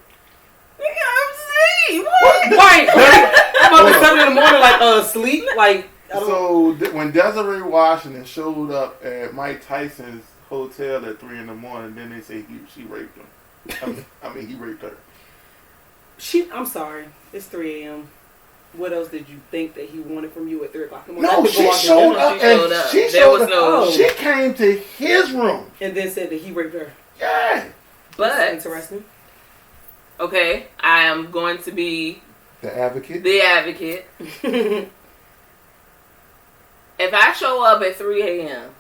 Nigga, I'm asleep. What? Right. I'm up at 7 a.m. like sleep. Like, So when Desiree Washington showed up at Mike Tyson's hotel at 3 a.m, then they say she raped him. I mean, he raped her. I'm sorry. It's 3 a.m. What else did you think that he wanted from you at 3 o'clock in the No, morning? she showed up. She came to his room and then said that he raped her. Yeah. But that's interesting. Okay, I am going to be the advocate. If I show up at 3 a.m.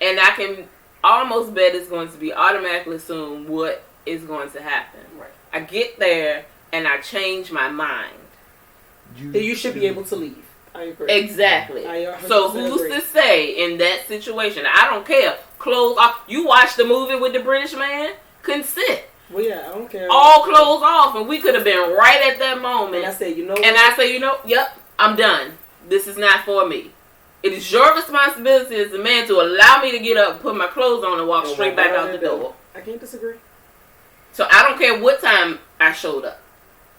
and I can almost bet it's going to be automatically assumed what is going to happen. Right. I get there and I change my mind. Then you should be able to leave. I agree. Exactly. So who's agree. to say in that situation? I don't care. Clothes off. You watched the movie with the British man? Consent. Well, yeah, I don't care. All clothes off, and we could have been right at that moment. And I said, yep, I'm done. This is not for me. It is your responsibility as a man to allow me to get up, put my clothes on, and walk straight back out the door. I can't disagree. So I don't care what time I showed up.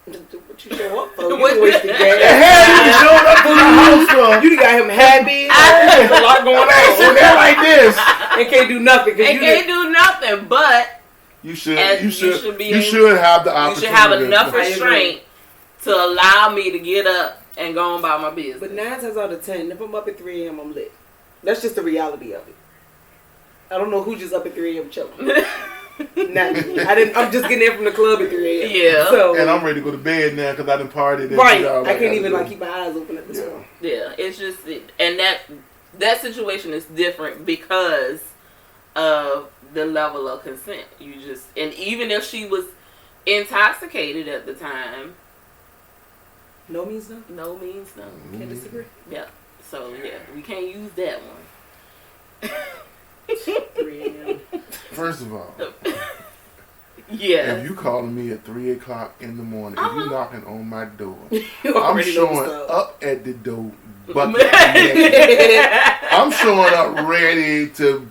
What you show up for? You wasted gas. You showed up to the house for. You got him happy. There's a lot going on. So they're like this. They can't do nothing. They can't do nothing, but you should have the opportunity. You should have enough restraint to allow me to get up and go on about my business. But 9 times out of 10, if I'm up at 3 a.m., I'm lit. That's just the reality of it. I don't know who just up at 3 a.m. chilling. Not me. I'm just getting in from the club at 3 a.m. Yeah. So, and I'm ready to go to bed now because I done partied. Right. I can't even keep my eyes open at this point. Yeah. It's just, and that situation is different because of the level of consent. And even if she was intoxicated at the time. No means no. No means no. Can't disagree. Yeah. So, yeah, we can't use that one. 3 a.m. First of all, yeah. if you calling me at 3 o'clock in the morning, if you knocking on my door, I'm showing up at the door, bucket I'm showing up ready to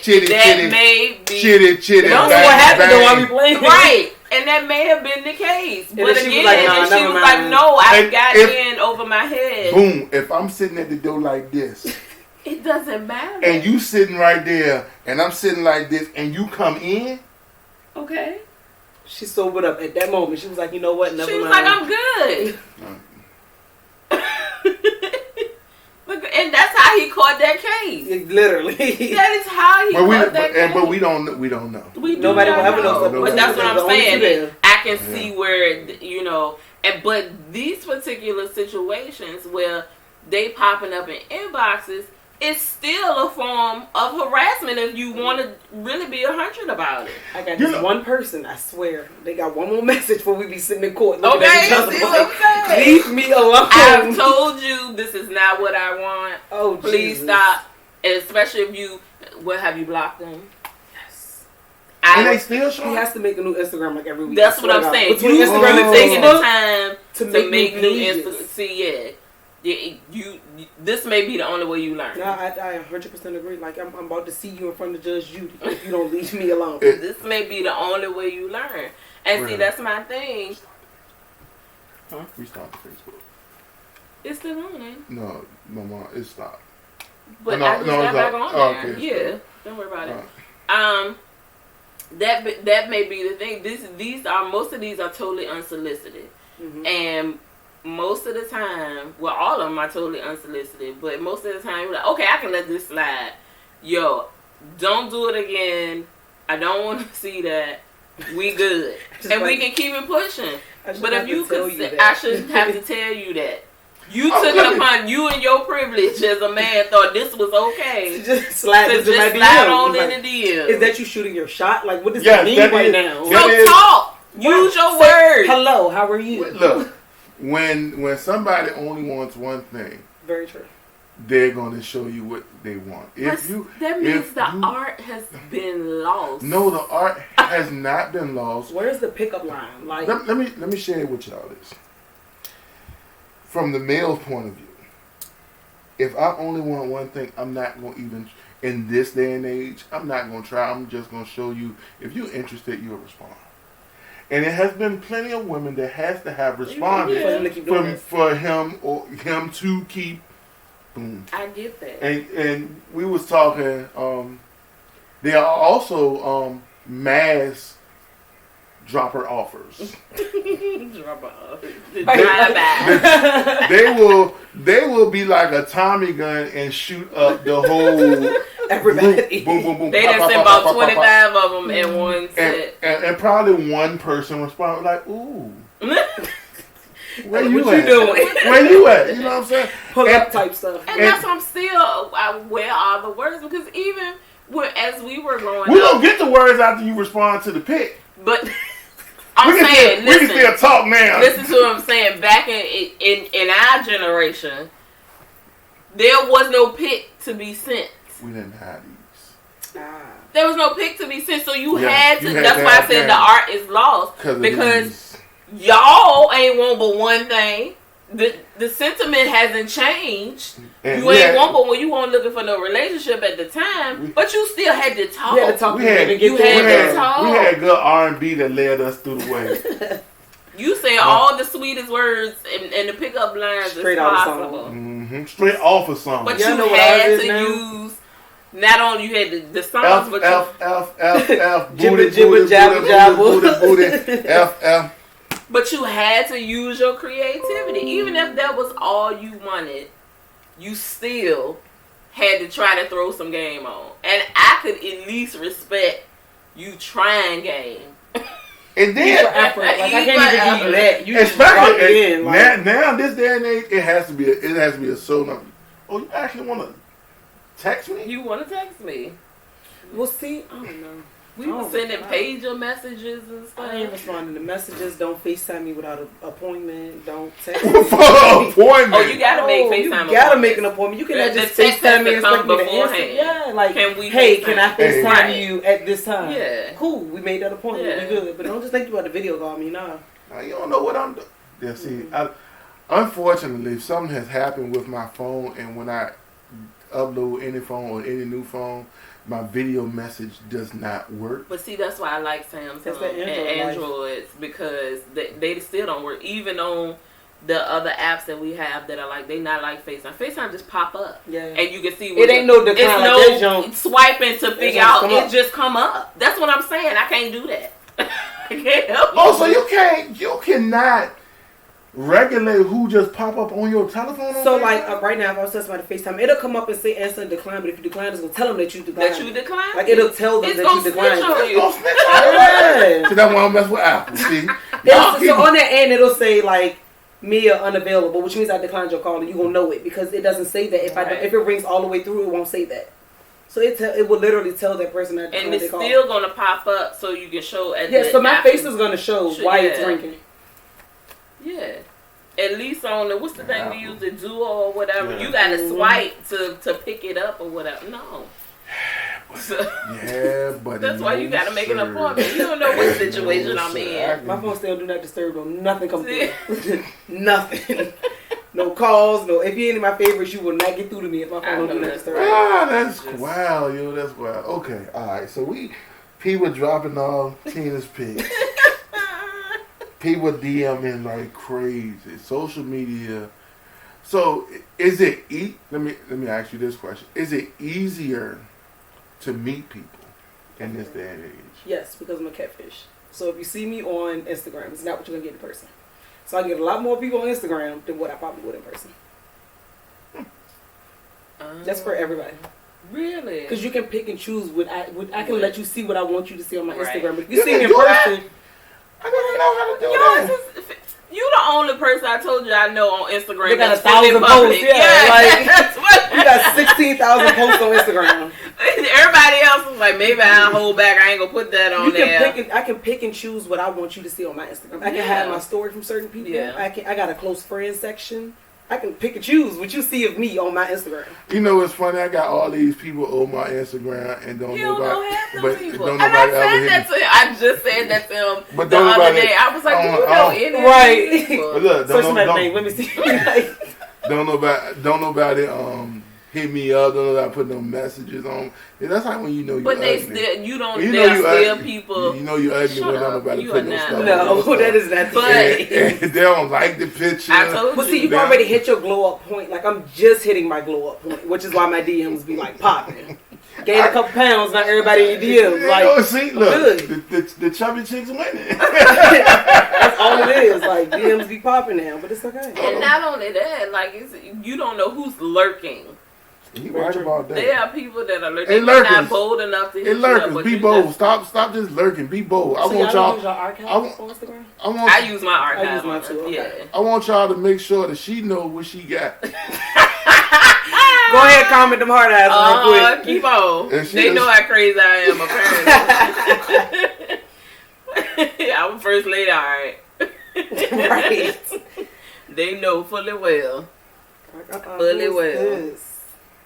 chitty. Don't know what happened though. I'll be playing. Right. And that may have been the case. But again, she was like, no, I got in over my head. Boom. If I'm sitting at the door like this. It doesn't matter. And you sitting right there, and I'm sitting like this, and you come in. Okay. She sobered up at that moment. She was like, you know what? Never mind. She was like, I'm good. And that's how he caught that case. Literally. That is how he caught that case. But we don't know. Nobody will ever know. But that's what I'm saying. I can see where, but these particular situations where they popping up in inboxes, it's still a form of harassment if you want to really be 100 about it. I got this one person, I swear, they got one more message before we be sitting in court. Okay, leave me alone. I've told you this is not what I want. Oh, please stop. And especially if you, have you blocked them? Yes. And they still show. He has to make a new Instagram like every week. That's what I'm saying. Between You Instagram and taking the Facebook time to make new pages. Instagram. See, you. This may be the only way you learn. No, I 100% agree. Like I'm about to see you in front of Judge Judy if you don't leave me alone. This may be the only way you learn. And Really? see, that's my thing. Huh? We stopped Facebook. It's still on, ain't it? No, Mama, it stopped. But No, I just no, got it's back up. on Oh, there. okay, Yeah, don't worry about it. That may be the thing. Most of these are totally unsolicited, Mm-hmm. and most of the time, well, all of them are totally unsolicited. But most of the time, you're like, okay, I can let this slide. Yo, don't do it again. I don't want to see that. We good, and we can keep it pushing. But if you could, I shouldn't have to tell you that. You took it upon you and your privilege as a man thought this was okay. Just slide to into my just slide on DM. in the DM. Is that you shooting your shot? Like, what does Yes, that mean that right is- now? So talk. Use your words. Hello, how are you? Look, when somebody only wants one thing, Very true. they're going to show you what they want. That means the art has been lost. No, the art has not been lost. Where's the pickup line? Like, Let me share with y'all this. From the male's point of view, if I only want one thing, I'm not going to even, in this day and age, I'm not going to try. I'm just going to show you, if you're interested, you'll respond. And it has been plenty of women that has to have responded for him to keep doing this. for him or him to keep, boom. I get that. And we was talking, there are also mass dropper offers. Drop off. Drive-by. They will be like a Tommy gun and shoot up the whole Everybody. Boom, boom, boom. They pop, done pop, sent pop, about pop, pop, 25 of them in one set. and probably one person responded like, "Ooh, where you What at? you doing? Where you at?" You know what I'm saying? Pull up type stuff. And that's why I'm still, where are the words? Because even as we were growing We up, don't get the words after you respond to the pic. but I'm saying, we can still talk now. Listen to what I'm saying. Back in our generation, there was no pic to be sent. We didn't have these. There was no pic to be sent, so you Yeah, had to. you had That's to why have I said that. the art is lost because y'all ain't want but one thing. The sentiment hasn't changed. And You ain't want but when you weren't looking for no relationship at the time, but you still had to talk. You had to talk We to had- him and you get had there. to talk. We had good R&B that led us through the way. You say all the sweetest words and the pickup lines Straight is out of possible. Mm-hmm. Straight off of song. But Y'all you know what had ours is to now? use, not only you had the songs, F, but F, F, F, F, Jibba, booty, jibba, booty, jabba, booty, jabba. booty, booty, F, F. but you had to use your creativity. Even if that was all you wanted, you still had to try to throw some game on. And I could at least respect you trying game. And Use your then, effort. Like, I can't Use even my give you that. You just drop especially it in. Like, now, this day and age, it has to be a soul number. Oh, you actually want to text me? You want to text me? well, see, I don't know. We were Oh, sending God. pager messages and stuff. I ain't responding to messages. Don't FaceTime me without an appointment. Don't text For me. an appointment. Oh, you gotta make Oh, FaceTime. You gotta appointments. make an appointment. You cannot The just text has FaceTime me to and come expect me to answer. beforehand. Yeah, like, Can we hey, FaceTime? can I FaceTime Right. you at this time? Yeah. Cool, we made that appointment. Yeah. We good. But don't just think you about to video call me, nah. Now, you don't know what I'm doing. Yeah, see, unfortunately, something has happened with my phone, and when I upload any phone or any new phone, my video message does not work. But see, that's why I like Samsung That's the and Android life. Androids because they still don't work. Even on the other apps that we have that are like, they not like FaceTime. FaceTime just pop up. Yeah. And you can see It ain't no decline it's like no that junk. swiping to figure just out. come It up. just come up. That's what I'm saying. I can't do that. I can't help Oh, so you cannot regulate who just pop up on your telephone? on So Facebook? like right now, if I was telling somebody to FaceTime, it'll come up and say answer and decline. But if you decline, it's gonna tell them that you declined. that you decline. Like it'll tell them It's that gonna you declined. snitch on you. Don't snitch on me. Yeah. See, that's why I mess with Apple. See, So on that end, it'll say like Mia unavailable, which means I declined your call, and you gonna know it because it doesn't say that. If it rings all the way through, it won't say that. So it will literally tell that person that And declined it's their call. still gonna pop up so you can show at Yeah, the so my after- face is gonna show why it's Yeah. ringing. Yeah. At least on the what's the thing we use, the Duo or whatever. Yeah. You gotta swipe to pick it up or whatever. No. Yeah, but That's why you gotta make an appointment. You don't know what situation I'm in. My phone still do not disturb. No, nothing comes through. Nothing. No calls. No. If you ain't in my favorites, you will not get through to me if my phone don't do not disturb. Ah, that's wild, yo. That's wild. Okay, all right. So people dropping off Tina's pics. People DMing like crazy. Social media. So is it? Let me ask you this question: is it easier to meet people in this day and age? Yes, because I'm a catfish. So if you see me on Instagram, it's not what you're gonna get in person. So I get a lot more people on Instagram than what I probably would in person. That's for everybody. Really? Because you can pick and choose what I can let you see what I want you to see on my Right. Instagram. But if you see me in person, I don't know how to do that. You the only person I told you I know on Instagram. they got that's 1,000 fully posts. public. Yeah, like that's what. you got 16,000 posts on Instagram. Everybody else is like, maybe I'll hold back. I ain't gonna put that on You there. can I can pick and choose what I want you to see on my Instagram. I can have my story from certain people. Yeah. I got a close friends section. I can pick and choose what you see of me on my Instagram. You know what's funny? I got all these people on my Instagram and don't You know don't know about. half them But people. don't And I nobody ever said hit that me. to him. I just said that to him But the don't other nobody- day. I was like, do you know I any Right. of these people? But look, Search my name. Let me see. don't nobody hit me up. Don't nobody put no messages on. Yeah, that's how when you know you. But they ugly. still, you don't. You know There are you still ugly. people. You know you ugly Shut when up. nobody You put are no not. stuff. No, that is not the But- case. And they don't like the picture. I told But see, you've Yeah. already hit your glow up point. Like I'm just hitting my glow up point, which is why my DMs be like popping. Gained a couple pounds, not everybody in your DMs. Like oh, see, look, good. the chubby chicks winning. That's all it is. Like DMs be popping now, but it's okay. And not only that, like you don't know who's lurking. You right about that. There are people that are lurking. Hey, They're not lurkers. bold enough to hit Hey, you up, lurkers, but be you bold. just- Stop just lurking. Be bold. I So want y'all use y'all. your archives I want- on Instagram? I use my archive. I use mine on too, it, okay. Yeah. I want y'all to make sure that she know what she got. Go ahead, comment them hard eyes real quick. Keep on. And she They is- know how crazy I am, apparently. I'm first lady, alright. Right. They know fully well. Fully well.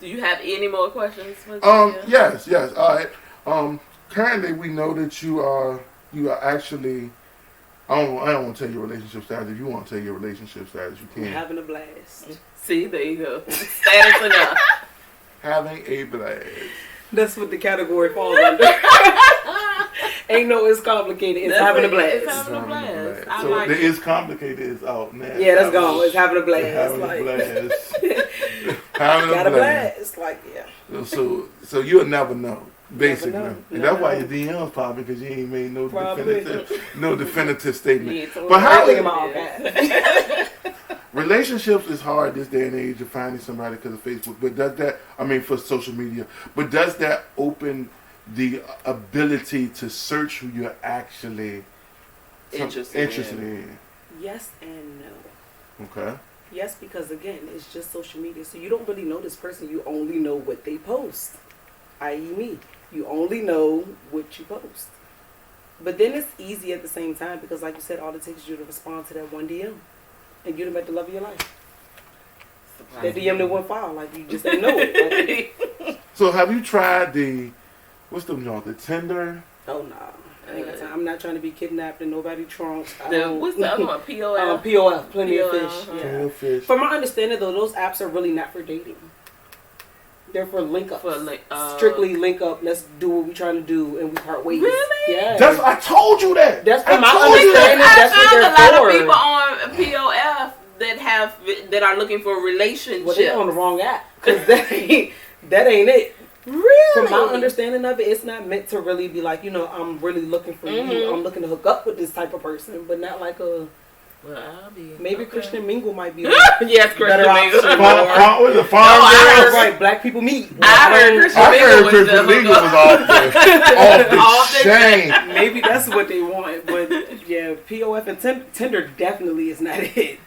Do you have any more questions for Julia? Yes. All right. Currently, we know that you are actually. I don't want to tell your relationship status. If you want to tell your relationship status, you I'm can. having a blast. See, there you go. Status enough. Having a blast. That's what the category falls under. Ain't no, it's complicated. It's having a blast. It's having a blast. I So like the it. It's Complicated is out now. Yeah, that's gone. It's having a blast. Having Like, a blast. Having got a blast. blast. Like, yeah. So you'll never know, basically, Never know. and that's why Never your DMs popping because you ain't made no Probably. definitive statement. Yeah, so But how Everything in is my archive. relationships is hard this day and age of finding somebody because of Facebook. But does that? I mean, for social media. But does that open the ability to search who you're actually interested in? Yes and no. Okay. Yes, because again, it's just social media. So you don't really know this person. You only know what they post. I.e. me. You only know what you post. But then it's easy at the same time because like you said, all it takes is you to respond to that one DM. And you'd have met the love of your life. That DM that went foul. Like you just didn't know it. Like, So have you tried what's the Tinder? oh no. I ain't got time. I'm not trying to be kidnapped in nobody trunks. What's the other one? POL? POF, plenty of POL, fish. huh? Yeah. Fish. From my understanding, though, those apps are really not for dating. They're for link ups. Strictly link up. Let's do what we're trying to do, and we part ways. Really? Yeah. I told you that. That's I from my told you understanding. that. That's what I they're found a lot for. of people on POF that are looking for relationships. Well, they're on the wrong app because that ain't it. Really? From my understanding of it, it's not meant to really be like, I'm really looking for you. I'm looking to hook up with this type of person, but not like a. Well, I'll be. Maybe okay. Christian Mingle might be. Yes, Christian better Mingle. option. Was it No, Farm I Girls? Right, black people meet. I heard Christian I heard Mingle was Christian the Mingle was hookup. off the chain. Maybe that's what they want, but yeah, POF and Tinder definitely is not it.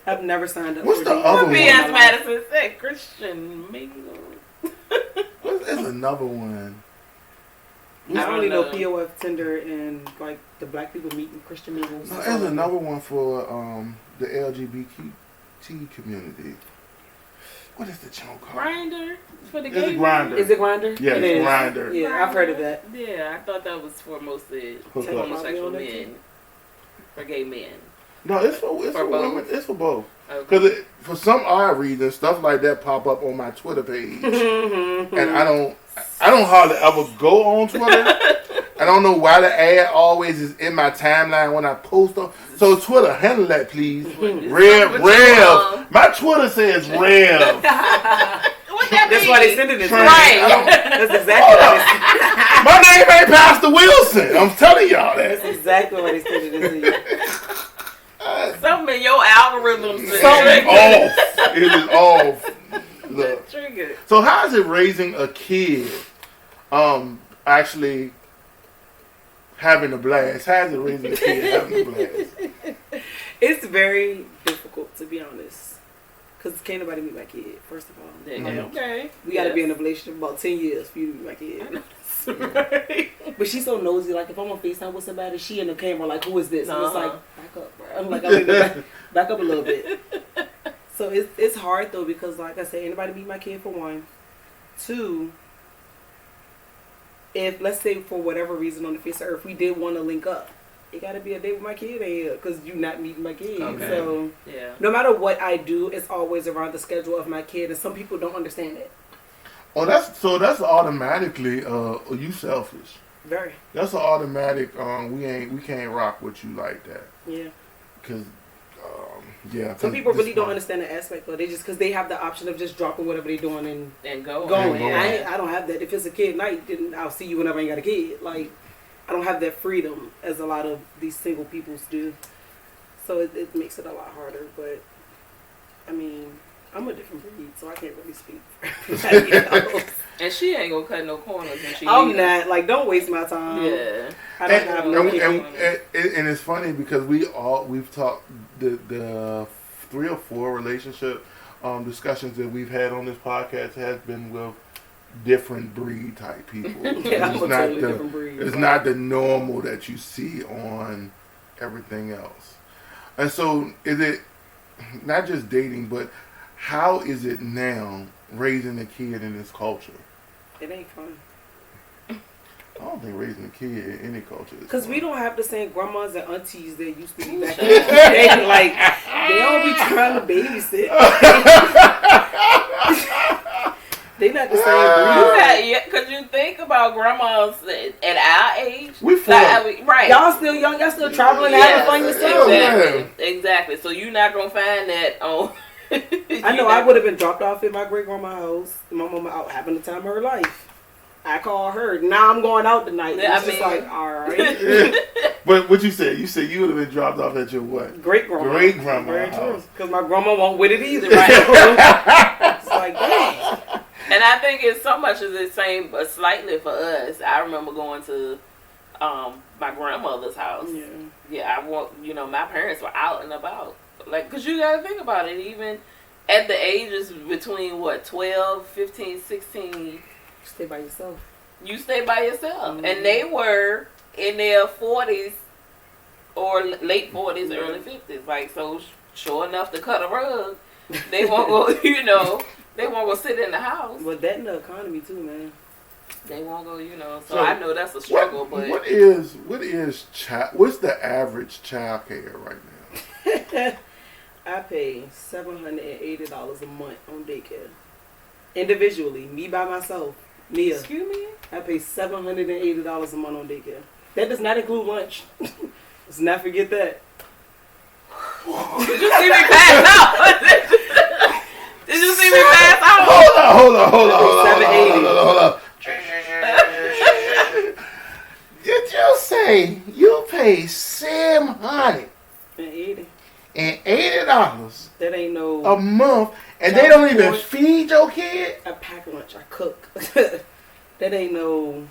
I've never signed up. What's for the dating. other one? B.S. Madison said Christian Mingle. There's another one. I only know POF, Tinder, and like the black people meeting Christian Mingle. No, there's another one for the LGBT community. What is the chunk called? Grinder for the It's a gay grinder. Is it Grinder? Yeah, It it's is. Grinder. Yeah, I've heard of that. Yeah, I thought that was for mostly Hook up. homosexual men. For gay men. No, it's for For women. both? It's for both. Okay. Because for some odd reason, stuff like that pop up on my Twitter page, and I don't hardly ever go on Twitter. I don't know why the ad always is in my timeline when I post them. So Twitter, handle that, please. Rev. My Twitter says Rev. What that That's mean? why they send it this way. Right. That's exactly what they send. My name ain't Pastor Wilson. I'm telling y'all that. That's exactly why they send it this way. Something in your algorithm says Something off. It is off. Look. triggered. So how is it raising a kid? Actually having a blast. How is it raising a kid having a blast? It's very difficult, to be honest. Because can't nobody meet my kid, first of all. Okay. We got to be in a relationship about 10 years for you to meet my kid. Right. But she's so nosy. Like, if I'm on FaceTime with somebody, she in the camera like, who is this? And it's Uh-huh. like, back up, bro. I'm like, I'm back up a little bit. So it's hard, though, because, like I said, anybody meet my kid, for one. Two, if, let's say, for whatever reason on the face of earth, we did want to link up, it got to be a day with my kid in here because you're not meeting my kid. Okay. So Yeah. no matter what I do, it's always around the schedule of my kid, and some people don't understand it. Oh, that's automatically you selfish. Very. That's an automatic. We can't rock with you like that. Yeah. Cause yeah. Some people really don't understand the aspect, though. They just, because they have the option of just dropping whatever they're doing and And go. going. Yeah. I don't have that. If it's a kid night, then I'll see you whenever I ain't got a kid. Like, I don't have that freedom as a lot of these single peoples do. So it makes it a lot harder. But I mean, I'm a different breed, so I can't really speak for everybody else. And she ain't gonna cut no corners when she I'm leave. not. Like, don't waste my time. Yeah. I don't have no kid. And it's funny because we've talked the 3 or 4 relationship discussions that we've had on this podcast has been with different breed type people. Yeah, I'm a totally different breed. It's not the normal that you see on everything else. And so is it not just dating, but how is it now raising a kid in this culture? It ain't fun. I don't think raising a kid in any culture is Because fun. we don't have the same grandmas and aunties that used to be back in the day. Like, they don't be trying to babysit. They not the same breed. Because you think about grandmas at our age. We right. Y'all still young. Y'all still traveling and having fun yourself. Exactly. Exactly. So you're not going to find that on... I know I would have been dropped off at my great-grandma's house. My mama out having the time of her life. I call her. Now I'm going out tonight. Yeah, It's just like, all right. But what you said you would have been dropped off at your what? Great-grandma. Great-grandma Very true. house. Because my grandma won't with it either, right? It's like, dang. And I think it's so much as the same, but slightly for us. I remember going to my grandmother's house. Yeah, my parents were out and about. Like, because you got to think about it. Even at the ages between, 12, 15, 16. Stay by yourself. You stay by yourself. Mm-hmm. And they were in their 40s or late 40s, early 50s. Like, so sure enough to cut a rug, they won't go, they won't go sit in the house. But that in the economy too, man. They won't go, So I know that's a struggle, but what's the average child care right now? I pay $780 a month on daycare. Individually, me by myself. Mia. Excuse me? I pay $780 a month on daycare. That does not include lunch. Let's not forget that. Did you see me pass out? Did you see me pass out? Hold on. 780. Did you say you pay $780 That ain't no a month, and they don't even feed your kid? I pack lunch. I cook. That ain't no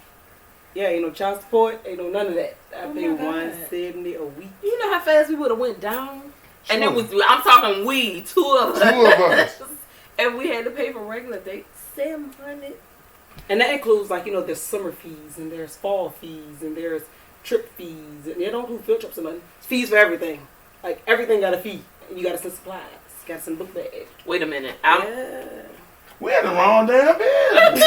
child support. Ain't no none of that. I pay $170 a week. You know how fast we would have went down? Sure. And I'm talking two of us. 2 of us. And we had to pay for regular dates. $700. And that includes, like, there's summer fees, and there's fall fees, and there's trip fees, and they don't do field trips or nothing. It's fees for everything. Like, everything got a fee. And you got to send supplies. Got to send book bags. Wait a minute. Yeah. We had the wrong damn business.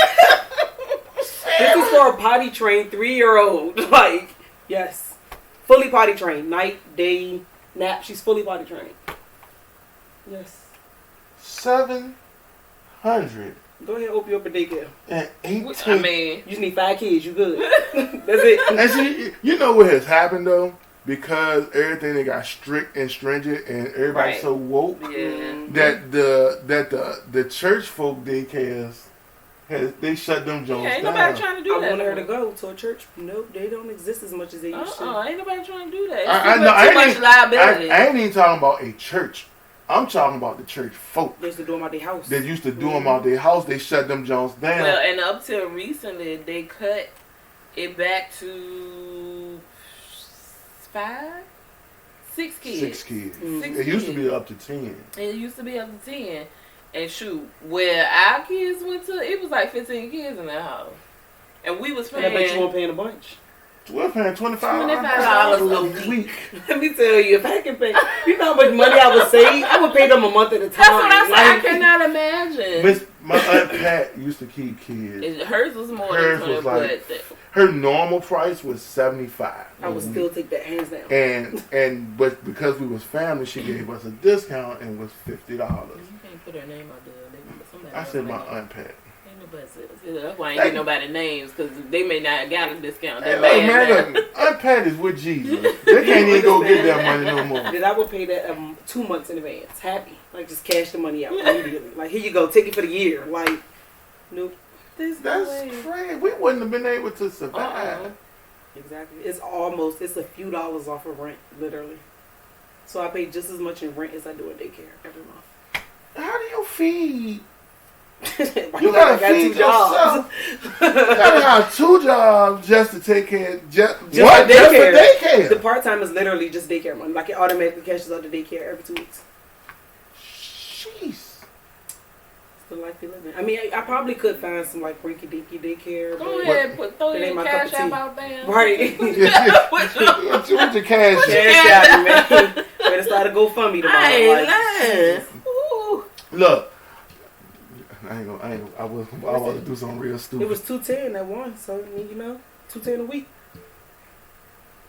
This is for a potty trained 3-year-old. Like, yes. Fully potty trained. Night, day, nap. She's fully potty trained. Yes. 700. Go ahead, open you up a daycare. And 18. I mean, You just need 5 kids. You good. That's it. And see, you know what has happened though? Because everything they got strict and stringent, and everybody's Right. so woke yeah. that the church folk daycares they shut them Jones Yeah, ain't down. nobody trying to do I that. wanted her to go to a church. Nope, they don't exist as much as they used to. Ain't nobody trying to do that. It's I too know, much, too much liability. I ain't even talking about a church. I'm talking about the church folk. They used to do them out their house. They used to do them out their house. They shut them Jones down. Well, and up till recently, they cut it back to 6 kids. 6 kids. Mm. 6 It used to kids. be up to 10. It used to be up to 10. And shoot, where our kids went to, it was like 15 kids in that house. And we was And I bet you paying. weren't paying a bunch. We're paying $25 $25 a a week. Let me tell you, if I can pay, you know how much money I would save? I would pay them a month at a time. That's what I said. I Like, cannot imagine. My Aunt Pat used to keep kids. Hers was more Hers than was 20, like- but Her normal price was $75. I would still take that hands down. But because we was family, she gave us a discount and was $50. you can't put her name out there. Somebody I else said may my know. Aunt Pat. Ain't nobody said. That's why I ain't get nobody names, because they may not got a discount. Hey, They look, mad man, now. look, Aunt Pat is with Jesus. They can't even go get that money no more. Then I would pay that 2 months in advance. Happy. Like, just cash the money out immediately. Like, here you go. Take it for the year. Like, nope. This That's way. crazy. We wouldn't have been able to survive. Exactly. It's a few dollars off of rent, literally. So I pay just as much in rent as I do in daycare every month. How do you feed? Why You I gotta got feed 2 jobs. yourself. You gotta have 2 jobs just to take care. Just for what? Just for daycare. The daycare. part time is literally just daycare money. Like, it automatically cashes out the daycare every 2 weeks. Jeez. It's the life you live in. I mean, I probably could find some like rinky dinky daycare. Go But ahead, throw It ain't your my cash cup of app tea. out there. right. What you- What's your cash? Cash out, man. Better start a GoFundMe tomorrow. I ain't Like, lying. Ooh. Look, I want to do something real stupid. it was $210 at once, so you know, $210 a week.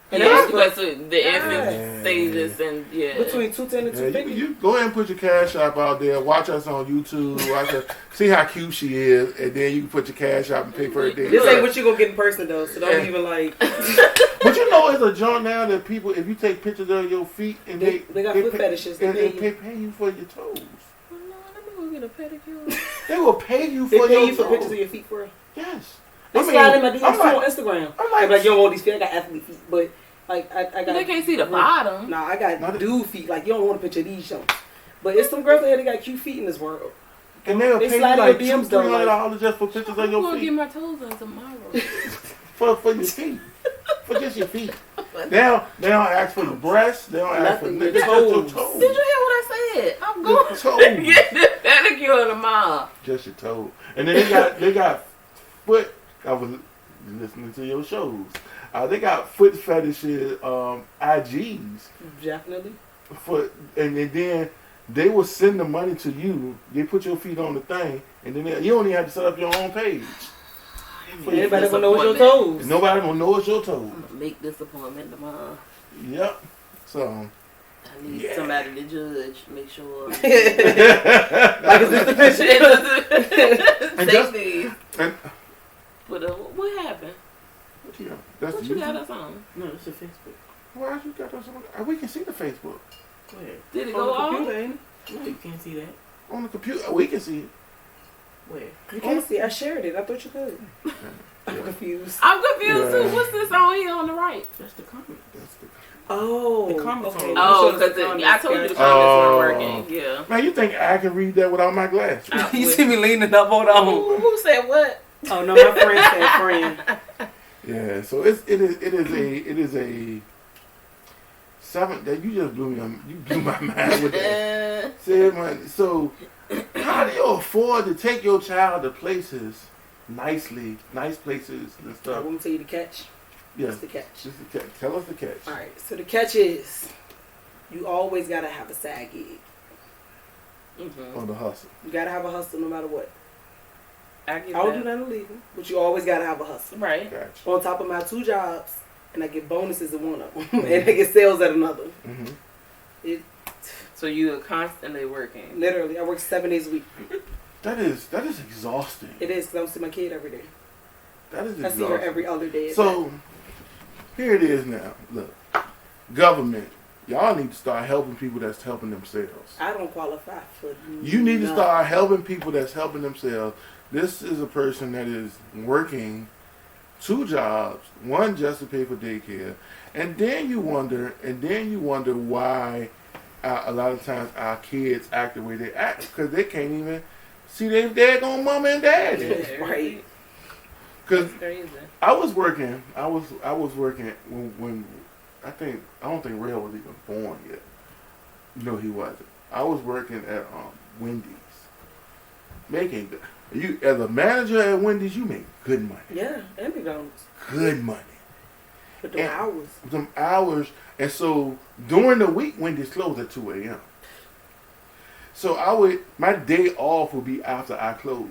And Yeah, that's but- because the infant Yeah. stages and Between $210 and Yeah, $250. you go ahead and put your cash app out there. Watch us on YouTube. Watch us, see how cute she is, and then you can put your cash app and pay for it. This ain't what you gonna get in person though, so don't even like. But you know, it's a joint now that people, if you take pictures of your feet and They got foot fetishes. They and pay they you. pay you for your toes. Well, no, let me go get a pedicure. They will pay you They for pay your you for toes. pictures of your feet for real. Yes. They I mean, slide in my DMs I'm too like- on Instagram. I'm Like, like, you don't want these feet. I got athlete feet, but like I got. They can't see the bottom. Nah, I got Not a- dude feet. Like, you don't want a picture of these shows. But it's some girls out here that got cute feet in this world. and they'll They pay you slide in like your DMs though, like- $200 just for pictures of I'm your gonna get feet. my toes done tomorrow. For your feet. For just your feet. They don't ask for your breasts. They don't ask for Nothing, just your your toes. toes. Did you hear what I said? I'm going Your toes. to get the pedicure tomorrow. Just your toe. And then they got foot. I was listening to your shows. They got foot fetishes, IGs Definitely. and then they will send the money to you. They put your feet on the thing, and then you don't even have to set up your own page. Anybody gonna know it's your toes? Nobody gonna know it's your toes. I'm gonna make this appointment tomorrow. Yep. So I need somebody to judge, make sure. Like, is this the picture? And just- Safety. and, But what happened? what you got? That's What the you got YouTube? us on? No, it's a Facebook. Why you got us on? We can see the Facebook Where? Did it On go the off? computer, ain't it? No, you can't see that. on the computer. We can see it. Where? You can't see. I shared it. I thought you could. I'm Yeah. confused. I'm confused Yeah. too. What's this on here on the right? That's the comment. That's the. Oh. The comments okay. on- Oh, You showed us because the I told you the comments, comments Oh. weren't working. Yeah. Man, you think I can read that without my glasses? I- You see me leaning up on Who said what? Oh no, my friend said friend. Yeah, so it is a 7 that you just blew my mind with that. Say, man, so how do you afford to take your child to places nice places and I stuff? want to tell you the catch. Yeah, What's the catch? just the catch. Tell us the catch. All right. So the catch is, you always gotta have a side gig. Mm-hmm. On the hustle. You gotta have a hustle no matter what. I get don't that. do nothing illegal, but you always gotta have a hustle. Right. Gotcha. On top of my 2 jobs, and I get bonuses at one of them, and I get sales at another. Mm-hmm. So you are constantly working. Literally, I work 7 days a week. That is exhausting. It is, because I'm seeing my kid every day. That is I exhausting. see her every other day. So, here it is now. Look, government, y'all need to start helping people that's helping themselves. I don't qualify for You need to nothing. start helping people that's helping themselves. This is a person that is working 2 jobs, one just to pay for daycare, and then you wonder why a lot of times our kids act the way they act because they can't even see their daggone mama and daddy. Yeah, Right. Because Crazy. I was working when I don't think Rail was even born yet. No, he wasn't. I was working at Wendy's, making you as a manager at Wendy's, you make good money. Yeah, and McDonald's. Good money. But the hours. Some hours, and so during the week, Wendy's closed at 2 a.m. So my day off would be after I close.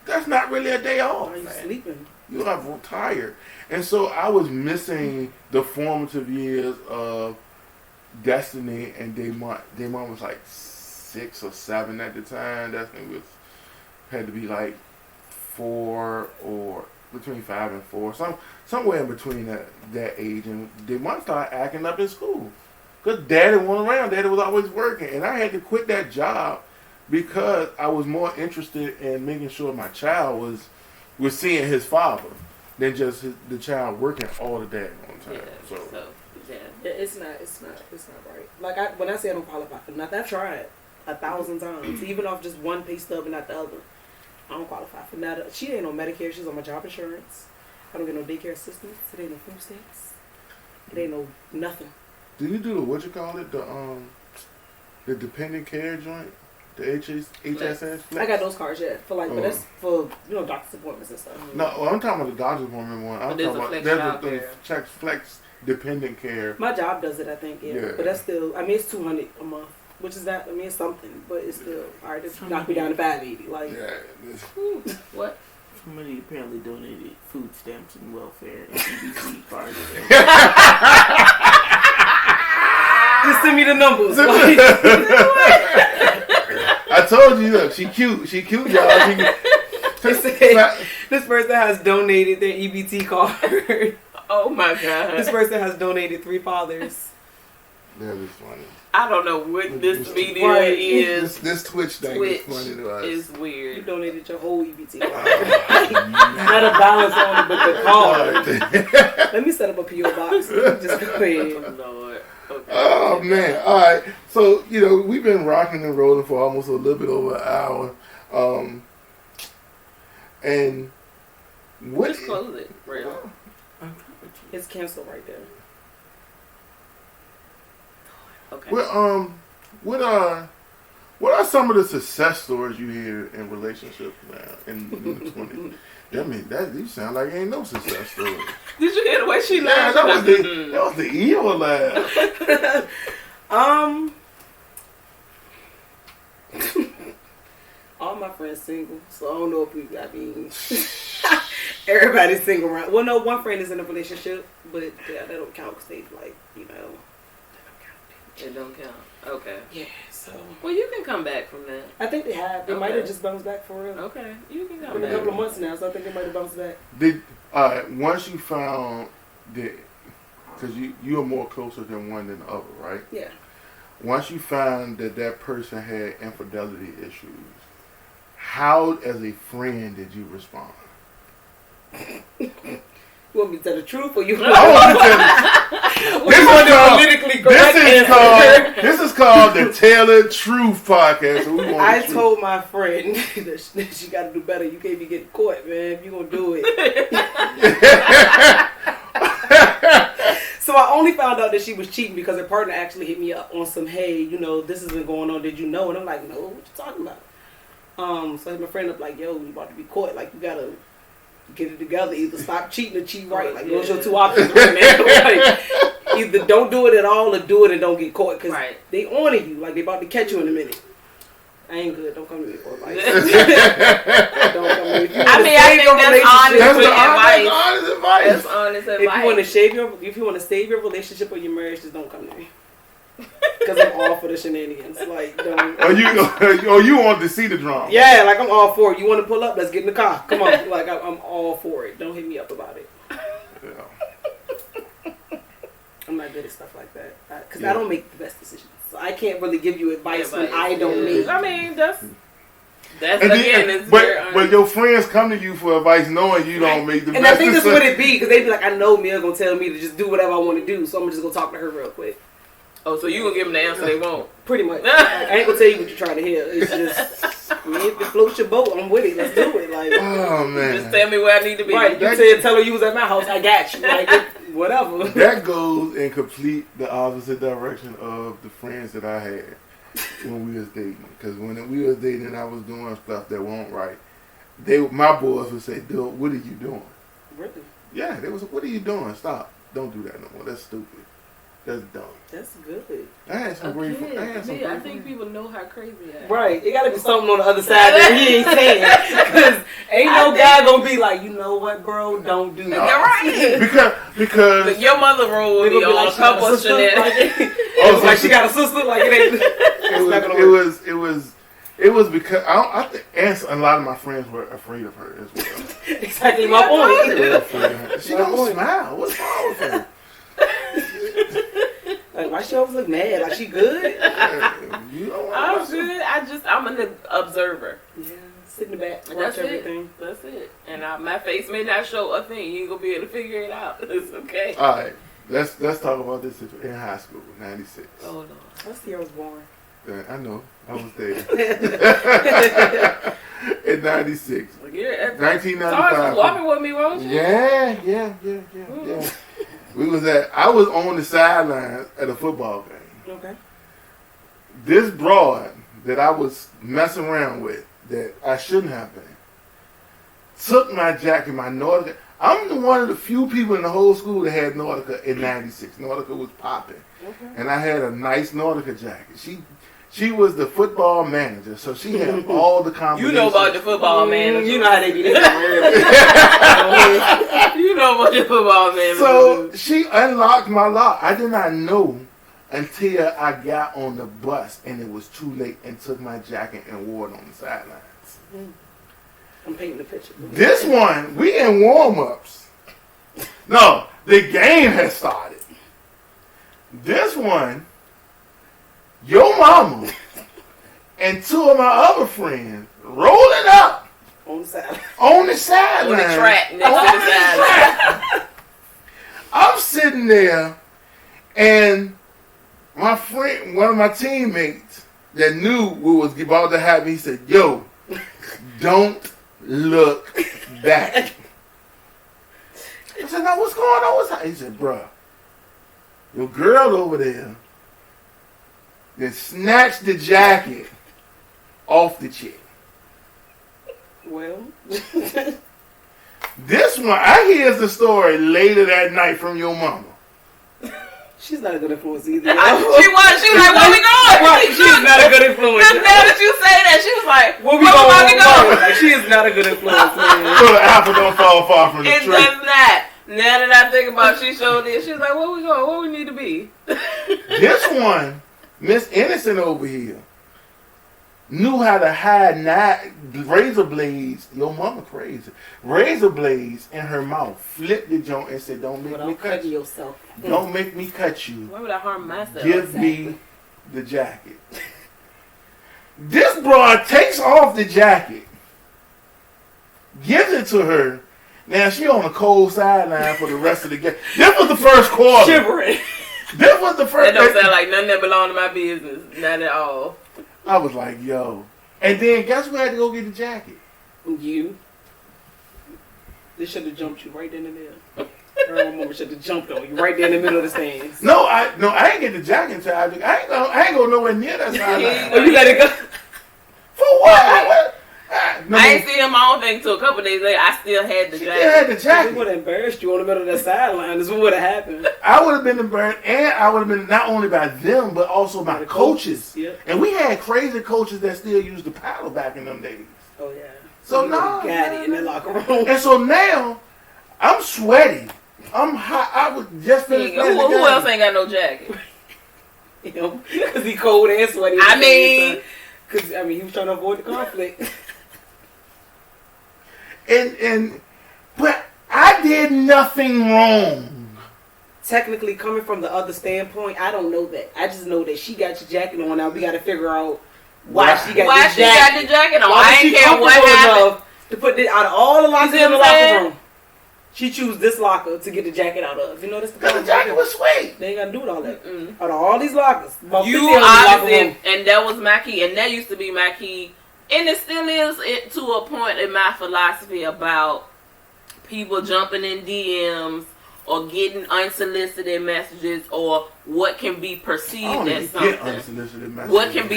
That's not really a day off. Are you Man. sleeping? You are tired. And so I was missing the formative years of Destiny and Daymont. Daymont was like 6 or 7 at the time. Destiny had to be like 4 or between 5 and 4. Somewhere in between that age. And Daymont started acting up in school. Because Daddy wasn't around. Daddy was always working. And I had to quit that job because I was more interested in making sure my child was seeing his father than just the child working all the daggone time. Yeah. So Yeah. Yeah, it's not right. Like when I say I don't qualify for nothing, I've tried 1,000 times, even off just one pay stub and not the other. I don't qualify for nothing. She ain't on Medicare. She's on my job insurance. I don't get no daycare assistance. It ain't no food stamps. It ain't no nothing. do you do the dependent care joint, the HSS Flex? I got those cards, yeah, for like, but that's for doctor's appointments and stuff. No, I'm talking about the doctor's appointment one. I'm But there's talking a about Flex there's job the care. Flex dependent care. My job does it, I think, yeah. Yeah. But that's still, I mean, it's $200 a month, which is not, I mean, it's something, but it's still hard to knock me down to $580. Like, Yeah. What? Somebody apparently donated food stamps and welfare and EBT cards. just send me the numbers. I told you, look, she cute, y'all. This person has donated their EBT card. Oh my God. This person has donated 3 fathers. That is funny. I don't know what this media Right. is. This Twitch thing Twitch is funny to us. is You weird. donated your whole EBT card. Oh, Not a balance on it, but the card. God. Let me set up a PO box. Just go Oh ahead. Lord. Okay. Oh man! All right, so we've been rocking and rolling for almost a little bit over an hour, and what? Just close it, real. It's canceled right there. Okay. Well, what are some of the success stories you hear in relationships now in the 20s? I mean, that you sound like ain't no success story. Did you hear the way she Yeah, laughed? that was the evil laugh. All my friends single, so I don't know if everybody's single around. Well, no, one friend is in a relationship, but yeah, that don't count because they It don't count. Okay. Yeah, so Well, you can come back from that. I think they have. They Okay. might have just bounced back for real. Okay. You can It's come been a couple of back. months now, so I think they might have bounced back. Once you found that, because you are more closer than one than the other, right? Yeah. Once you found that person had infidelity issues, how, as a friend, did you respond? You want me to tell the truth or you I want to tell you. This is called the Tailored Truth podcast. So we want I the truth. told my friend that she got to do better. You can't be getting caught, man. If you gonna do it. So I only found out that she was cheating because her partner actually hit me up on some, hey, this has been going on. Did you know? And I'm like, no, what you talking about? So I hit my friend up like, yo, you about to be caught. Like, you gotta get it together. Either stop cheating or cheat right. Like, those are your 2 options right now. Like, either don't do it at all or do it and don't get caught. Because they on you. Like, they about to catch you in a minute. I ain't good. Don't come to me for advice. Don't come to me. If you want to save your relationship, That's honest advice. That's honest advice. if you want to save your relationship or your marriage, just don't come to me. Because I'm all for the shenanigans. Like, don't. You want to see the drama? Yeah, like I'm all for it. You want to pull up? Let's get in the car. Come on. Like I'm all for it. Don't hit me up about it. Yeah. I'm not good at stuff like that because I don't make the best decisions. So I can't really give you advice when I don't make. I mean, that's but your friends come to you for advice knowing you don't make the best decisions. And I think that's what it be because they be like, I know Mia gonna tell me to just do whatever I want to do, so I'm just gonna talk to her real quick. Oh, so you gonna give them the answer they want? Pretty much. Like, I ain't gonna tell you what you're trying to hear. It's just, if it floats your boat, I'm with it. Let's do it. Like, oh man, just tell me where I need to be. Right? You tell her you was at my house. I got you. Like, whatever. That goes in complete the opposite direction of the friends that I had when we was dating. Because when we was dating, and I was doing stuff that wasn't right. My boys would say, "Dude, what are you doing?" Really? Yeah, they was. What are you doing? Stop! Don't do that no more. That's stupid. That's dumb. That's good. I had some great friends. I think people know how crazy I am. Right. It gotta be something on the other side that he ain't saying. Because ain't no guy gonna be like, you know what, bro? Don't do that. Right. Because your mother role would be on a couple of shenanigans. Like she got a sister? Like it ain't. It was because I think a lot of my friends were afraid of her as well. Exactly my point. They were afraid of her. She don't smile. What's wrong with her? Like, why she always look mad? Like she good? I'm good. I'm an observer. Yeah, sit in the back, watch That's everything. That's it. And my face may not show a thing. You ain't gonna be able to figure it out. It's okay. All right, let's talk about this in high school, '96. Oh no, that's the year I was born. I know, I was there in '96. 1995. Walking with me, won't you? Yeah. I was on the sidelines at a football game. Okay. This broad that I was messing around with, that I shouldn't have been, took my jacket, my Nautica. I'm one of the few people in the whole school that had Nautica in '96. Nautica was popping. Okay. And I had a nice Nautica jacket. She was the football manager, so she had all the combinations. You know about the football manager. You know how they do that. You know about the football manager. So she unlocked my lock. I did not know until I got on the bus and it was too late and took my jacket and wore it on the sidelines. I'm painting the picture. This one, we in warm-ups. No, the game has started. This one, your mama and two of my other friends rolling up on the sideline. On the track next to the sideline. I'm sitting there, and my friend, one of my teammates that knew what was about to happen, he said, "Yo, don't look back." I said, "No, what's going on?" He said, "Bruh, your girl over there then snatched the jacket off the chick." Well, this one, I hear the story later that night from your mama. She's not a good influence either. She was like, "Where we going?" Right, she's not a good influence. Now that you say that, she was like, "Where we going?" Like, she is not a good influence, man. So the apple don't fall far from the tree. It does not. Now that I think about it, she showed it. She was like, "Where we going? Where we need to be?" This one, Miss Innocent over here, knew how to hide razor blades. Your mama crazy. Razor blades in her mouth. Flipped the joint and said, "Don't make me cut you. Yourself. Don't make me cut you. Why would I harm myself? Give me the jacket." This broad takes off the jacket, gives it to her. Now she on a cold sideline for the rest of the game. This was the first quarter. Shivering. This was the first. That don't sound like nothing that belonged to my business. Not at all. I was like, yo. And then guess who had to go get the jacket? You. They should have jumped you right then and there. Her mama should have jumped on you right there in the middle of the stands. No, I ain't get the jacket until I ain't going nowhere near that sideline. Oh, you let it go? For what? No, I ain't seen him. I don't think till a couple days later. I still had the she jacket. still had the We jacket. would have embarrassed you on the middle of the sideline. This would have happened. I would have been embarrassed, and I would have been not only by them, but also by The coaches. Yep. And we had crazy coaches that still used the paddle back in them days. Oh yeah. So You now, got it in the locker room. and so now, I'm sweaty. I'm hot. I was just finished playing the Who game. else ain't got no jacket? You know, because he cold and sweaty. I mean, because he was trying to avoid the conflict. But I did nothing wrong. Technically, coming from the other standpoint, I don't know that. I just know that she got your jacket on. Now we got to figure out why she got Why this she jacket. got the jacket on? Why I was she ain't care what comfortable happened. enough to put it out of all the lockers see in the what I'm saying? locker room? She choose this locker to get the jacket out of. You know, that's the Because the problem. jacket was sweet. They ain't got to do with all that. Mm-mm. Out of all these lockers, about 50 You of them in the locker room. obviously, and that was my key, and that used to be my key, and it still is to a point in my philosophy about people jumping in DMs or getting unsolicited messages or what can be I perceived don't as even get something. unsolicited messages. What can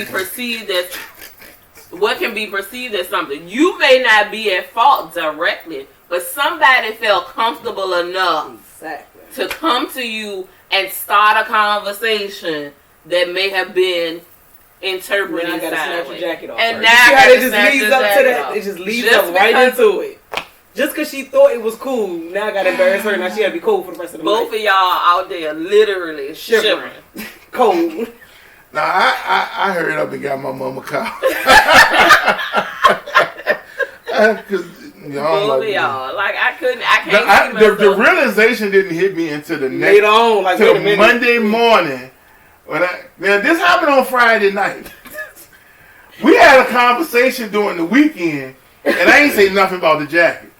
be perceived as something. You may not be at fault directly, but somebody felt comfortable enough Exactly. to come to you and start a conversation that may have been interpreted Now I gotta snatch your sideways. jacket off. And her. now You see I how gotta it just snatch leads the up to jacket that? off. It just leads Just up right because- into it. Just because she thought it was cool, now I gotta embarrass her. Now she gotta be cold for the rest of the Both night. of y'all out there literally shivering. Cold. Now, I hurried up and got my mama a car. Because, Both of y'all. Like, I can't see the myself. realization didn't hit me until the next Later on, like wait a till minute. Monday morning. Now this happened on Friday night. We had a conversation during the weekend, and I ain't say nothing about the jacket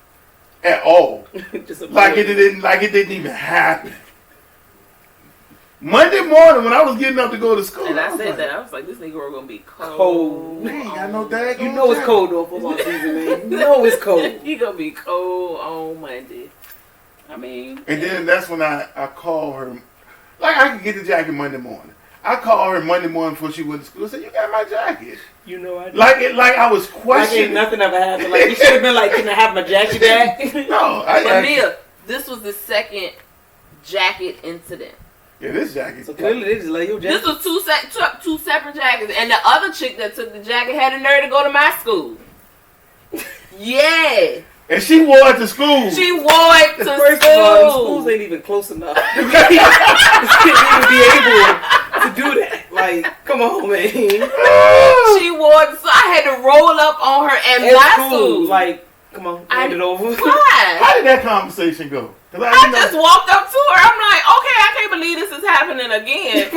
at all. Just a Like it didn't even happen. Monday morning when I was getting up to go to school, And I was said like, that. I was like, this nigga gonna be cold. Cold. "We ain't got no daggone You know it's jacket." cold though football season, man. You know it's cold. He gonna be cold on Monday. I mean, And then that's when I call her. Like I could get the jacket Monday morning. I called her Monday morning before she went to school. I said, "You got my jacket." You know I Like I was Like ain't questioning. nothing ever happened. Like you should have been like, "Can I have my jacket back?" No, but Mia, this was the second jacket incident. Yeah, this jacket. So clearly they just let you This jacket. was two separate jackets, and the other chick that took the jacket had the nerve to go to my school. Yeah, And she wore it to school. she wore it to First of all, the school. schools ain't even close enough to even be able to do that. Like, come on, man. She wore it, so I had to roll up on her at my school. Like, come on, hand it over. Why? How did that conversation go? 'Cause I just walked up to her. I'm like, okay, I can't believe this is happening again.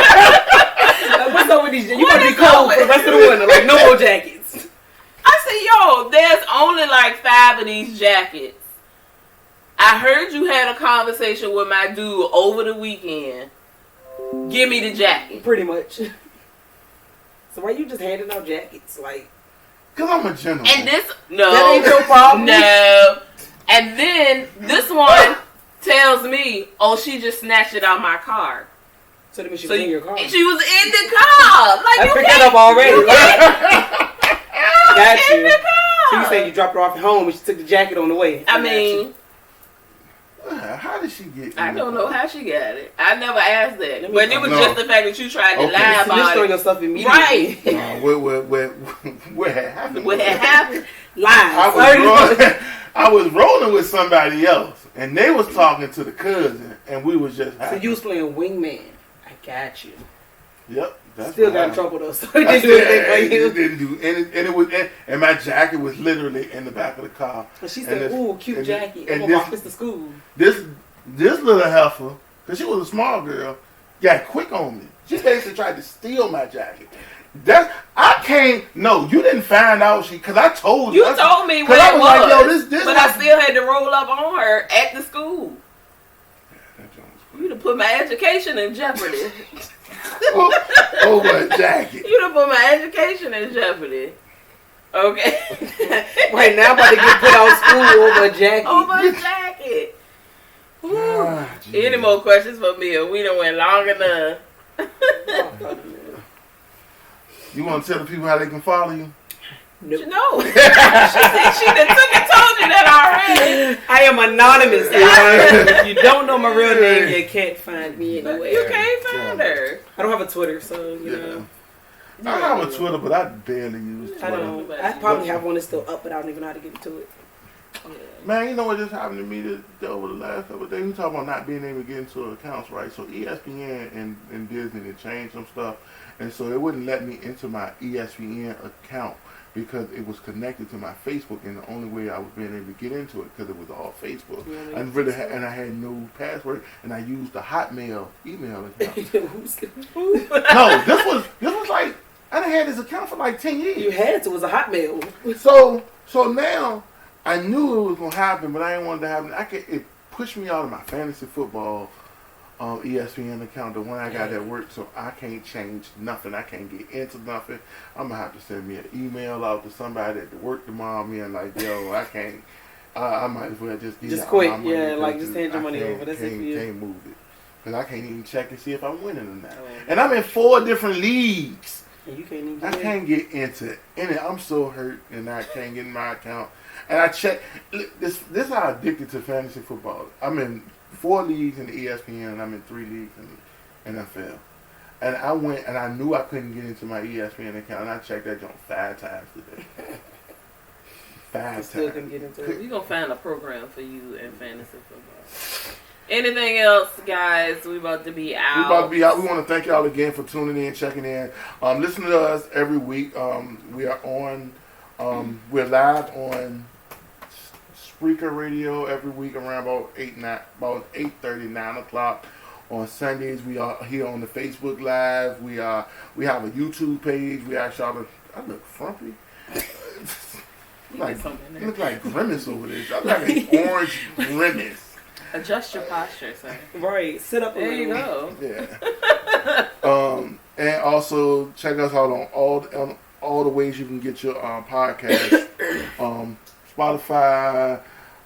Like, what's up with these? You What gonna be is up cold with- for the rest of the winter. Like, no more jackets. I said, yo, there's only like 5 of these jackets. I heard you had a conversation with my dude over the weekend. Give me the jacket. Pretty much. So why you just handing out jackets? Like, Because I'm a gentleman. And this, no. that ain't your problem. No. And then this one tells me, oh, she just snatched it out my car. So that means she So was in your car. She was in the car. Like, I you picked can't that up already. get Got in you. the car. So you said you dropped her off at home and she took the jacket on the way. I got mean, you. How did she get? I don't know how she got it. I never asked that. But it was No. just the fact that you tried to Okay. lie You snitched about on it. yourself immediately. Right. Where had happened? What had happened? Lies. I was rolling with somebody else, and they was talking to the cousin, and we was just. So you was playing wingman. I got you. Yep. That's Still what got in happened. trouble though. So it didn't do anything for It you. didn't do anything, and it was, and my jacket was literally in the back of the car. But she And said, this- "Ooh, cute and- jacket. and I'm gonna this- rock this to school." This little heifer, because she was a small girl, got quick on me. She basically tried to steal my jacket. No, you didn't find out because I told you. You told me Because where I it was was. like, yo, this but I still had to roll up on her at the school. You done put my education in jeopardy. over a jacket. You done put my education in jeopardy. Okay. Right now, I'm about to get put out of school over a jacket. Over a jacket. Woo. Ah, geez. Any more questions for me? We done went long enough. You want to tell the people how they can follow you? Nope. You know. she done told you that already. I am anonymous. If you don't know my real name, you can't find me anywhere. You can't find her. I don't have a Twitter, so you know. I have a Twitter, but I barely use Twitter. I don't. I probably have one that's still up, but I don't even know how to get into it. Yeah. Man, you know what just happened to me over the last couple of days? We talking about not being able to get into accounts, right? So ESPN and Disney, they changed some stuff, and so it wouldn't let me into my ESPN account because it was connected to my Facebook, and the only way I was being able to get into it because it was all Facebook. Yeah, And I had no password, and I used the Hotmail email account. No, this was like I done had this account for like 10 years. You had to. It was a Hotmail. So now I knew it was gonna happen, but I didn't want it to happen. It pushed me out of my fantasy football ESPN account, the one I got at work, so I can't change nothing. I can't get into nothing. I'm gonna have to send me an email out to somebody at work tomorrow, and like, yo, I can't. I might as well just quit. my money Yeah, like just hand your money over. That's it for you. Can't move it because I can't even check and see if I'm winning or not. Oh. And I'm in 4 different leagues. And you can't even. I can't get into it. I'm so hurt, and I can't get in my account. And I check. This is how addicted to fantasy football. I'm in 4 leagues in the ESPN, and I'm in 3 leagues in the NFL. And I went, and I knew I couldn't get into my ESPN account, and I checked that junk 5 times today. 5 Still times. couldn't get into it. We're going to find a program for you in fantasy football. Anything else, guys? We about to be out. We about to be out. We want to thank y'all again for tuning in, checking in. Listen to us every week. We are on. We're live on Spreaker Radio every week around about 8:30, 9 o'clock. On Sundays, we are here on the Facebook Live. We have a YouTube page. We ask y'all to. I look frumpy. You look like Grimace over there. I look like an orange Grimace. Adjust your posture, sir. Right. Sit up. There you go. Yeah. And also check us out on all the ways you can get your podcasts. Spotify,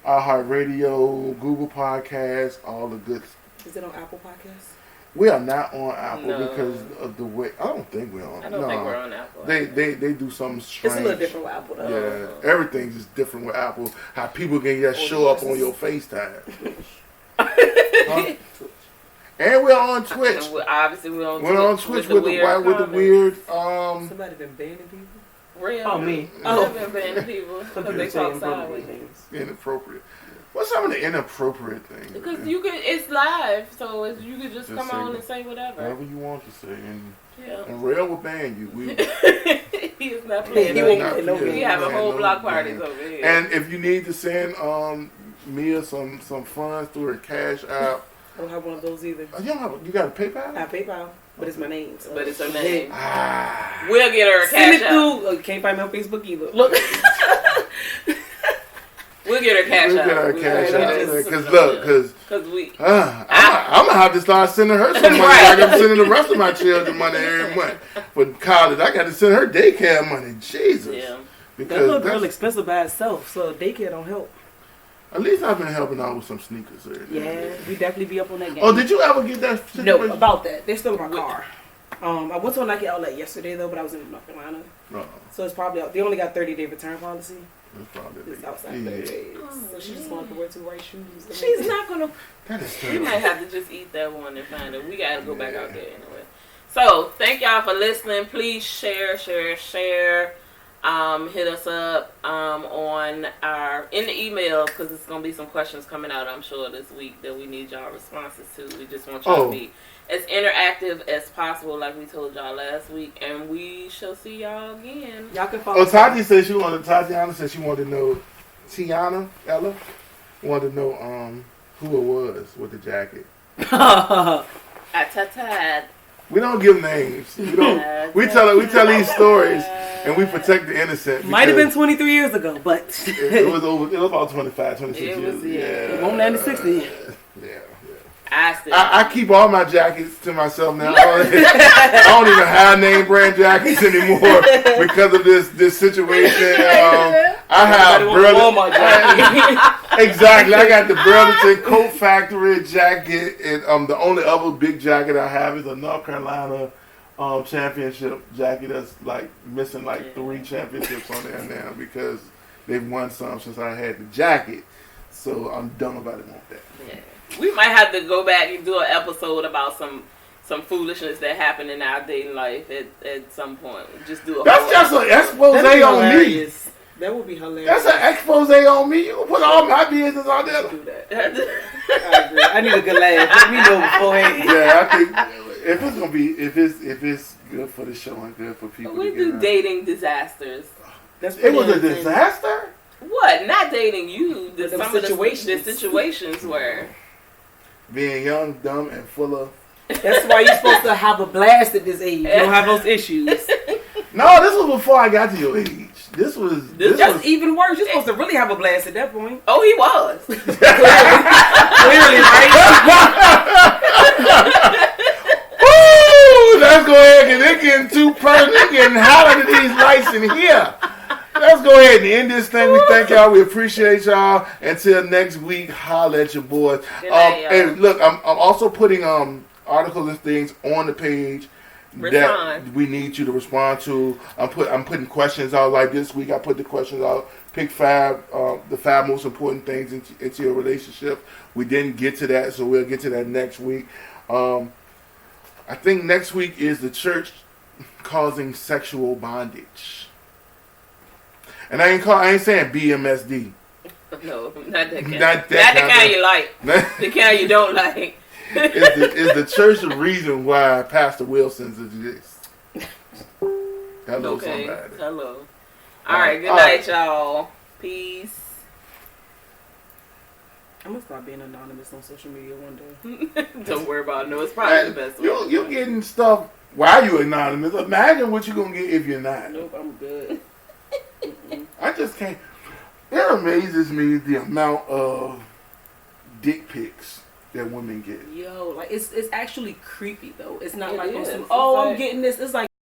iHeartRadio, Google Podcasts, all the good. Is it on Apple Podcasts? We are not on Apple No. because of the way. I don't think we're on. I don't think we're on Apple. They do something strange. It's a little different with Apple, though. Yeah, everything's just different with Apple. How people can just show up on your FaceTime. Huh? And we're on Twitch. Obviously, we're on Twitch with the weird. Somebody been banning people. Real. Oh, me. I've been banning people because they talk sideways. Inappropriate. What's some of the inappropriate things? Because it's live, so you could just come on and say whatever. Whatever you want to say, and Yeah. Rail will ban you. He is not playing. We have a whole block parties over here. And if you need to send Mia some funds through her Cash App. I don't have one of those either. You got a PayPal? I have PayPal, but it's my name. So. But it's her name. Ah. We'll get her a Send Cash it App. through. You can't find me on Facebook either. Look. We'll get her Cash App. We'll get her Cash App. Because we. I'm going to have to start sending her some money like I'm sending the rest of my children money every month. For college, I got to send her daycare money. Jesus. Yeah. That little girl expensive by itself, so daycare don't help. At least I've been helping out with some sneakers. Yeah, we definitely be up on that game. Oh, did you ever get that situation? No, about that. They're still in my car. I went to a Nike outlet yesterday, though, but I was in North Carolina. So it's probably out. They only got 30-day return policy. It's outside 30 days. So she's just going to have to wear 2 white shoes. She's not going to. That is You might have to just eat that one and find it. We got to go back out there anyway. So, thank y'all for listening. Please share. Hit us up on in the email, because there's going to be some questions coming out, I'm sure, this week that we need y'all responses to. We just want y'all to be as interactive as possible, like we told y'all last week, and we shall see y'all again. Y'all can follow. Tatiana said she wanted to know. Tiana Ella wanted to know who it was with the jacket. We don't give names. We tell these stories, and we protect the innocent. Might have been 23 years ago, but it was about 25, 26 years. It won't land to 60. Yeah. I keep all my jackets to myself now. I don't even have name brand jackets anymore because of this situation. I have exactly. I got the Burlington Coat Factory jacket, and the only other big jacket I have is a North Carolina championship jacket that's like missing like 3 championships on there now because they've won some since I had the jacket. So I'm dumb about it. Want that? Yeah. We might have to go back and do an episode about some foolishness that happened in our dating life at some point. Just do a That's just an expose on me. That would be hilarious. That's an expose on me. You can put all my business out there. Do that. I agree. I need a good laugh. Let me know beforehand. Yeah, I think if it's gonna be if it's good for the show and good for people. We do dating disasters. It was a disaster. What? Not dating you. Some of situations. The situations were Being young, dumb, and full of. That's why you're supposed to have a blast at this age. You don't have those issues. No, this was before I got to your age. This was even worse. You're supposed to really have a blast at that point. Oh, he was. Clearly, right? Woo! Let's go ahead and it's getting too personal. It's getting hot under these lights in here. Let's go ahead and end this thing. We thank y'all. We appreciate y'all. Until next week, holla at your boys. Hey, look, I'm also putting articles and things on the page that we need you to respond to. I'm putting questions out. Like this week, I put the questions out. Pick 5, the 5 most important things into your relationship. We didn't get to that, so we'll get to that next week. I think next week is the church causing sexual bondage. And I ain't saying BMSD. No, not that kind. Not the kind you like. The kind you don't like. Is the church the reason why Pastor Wilson's exist? Hello, somebody. Hello. All right. Good night, y'all. Peace. I'm gonna start being anonymous on social media one day. Don't worry about it. No, it's probably the best one. You're getting stuff while you're anonymous. Imagine what you're gonna get if you're not. Nope, I'm good. I just can't. It amazes me the amount of dick pics that women get. Yo, like it's actually creepy though. It's not It like is. I'm getting this. It's like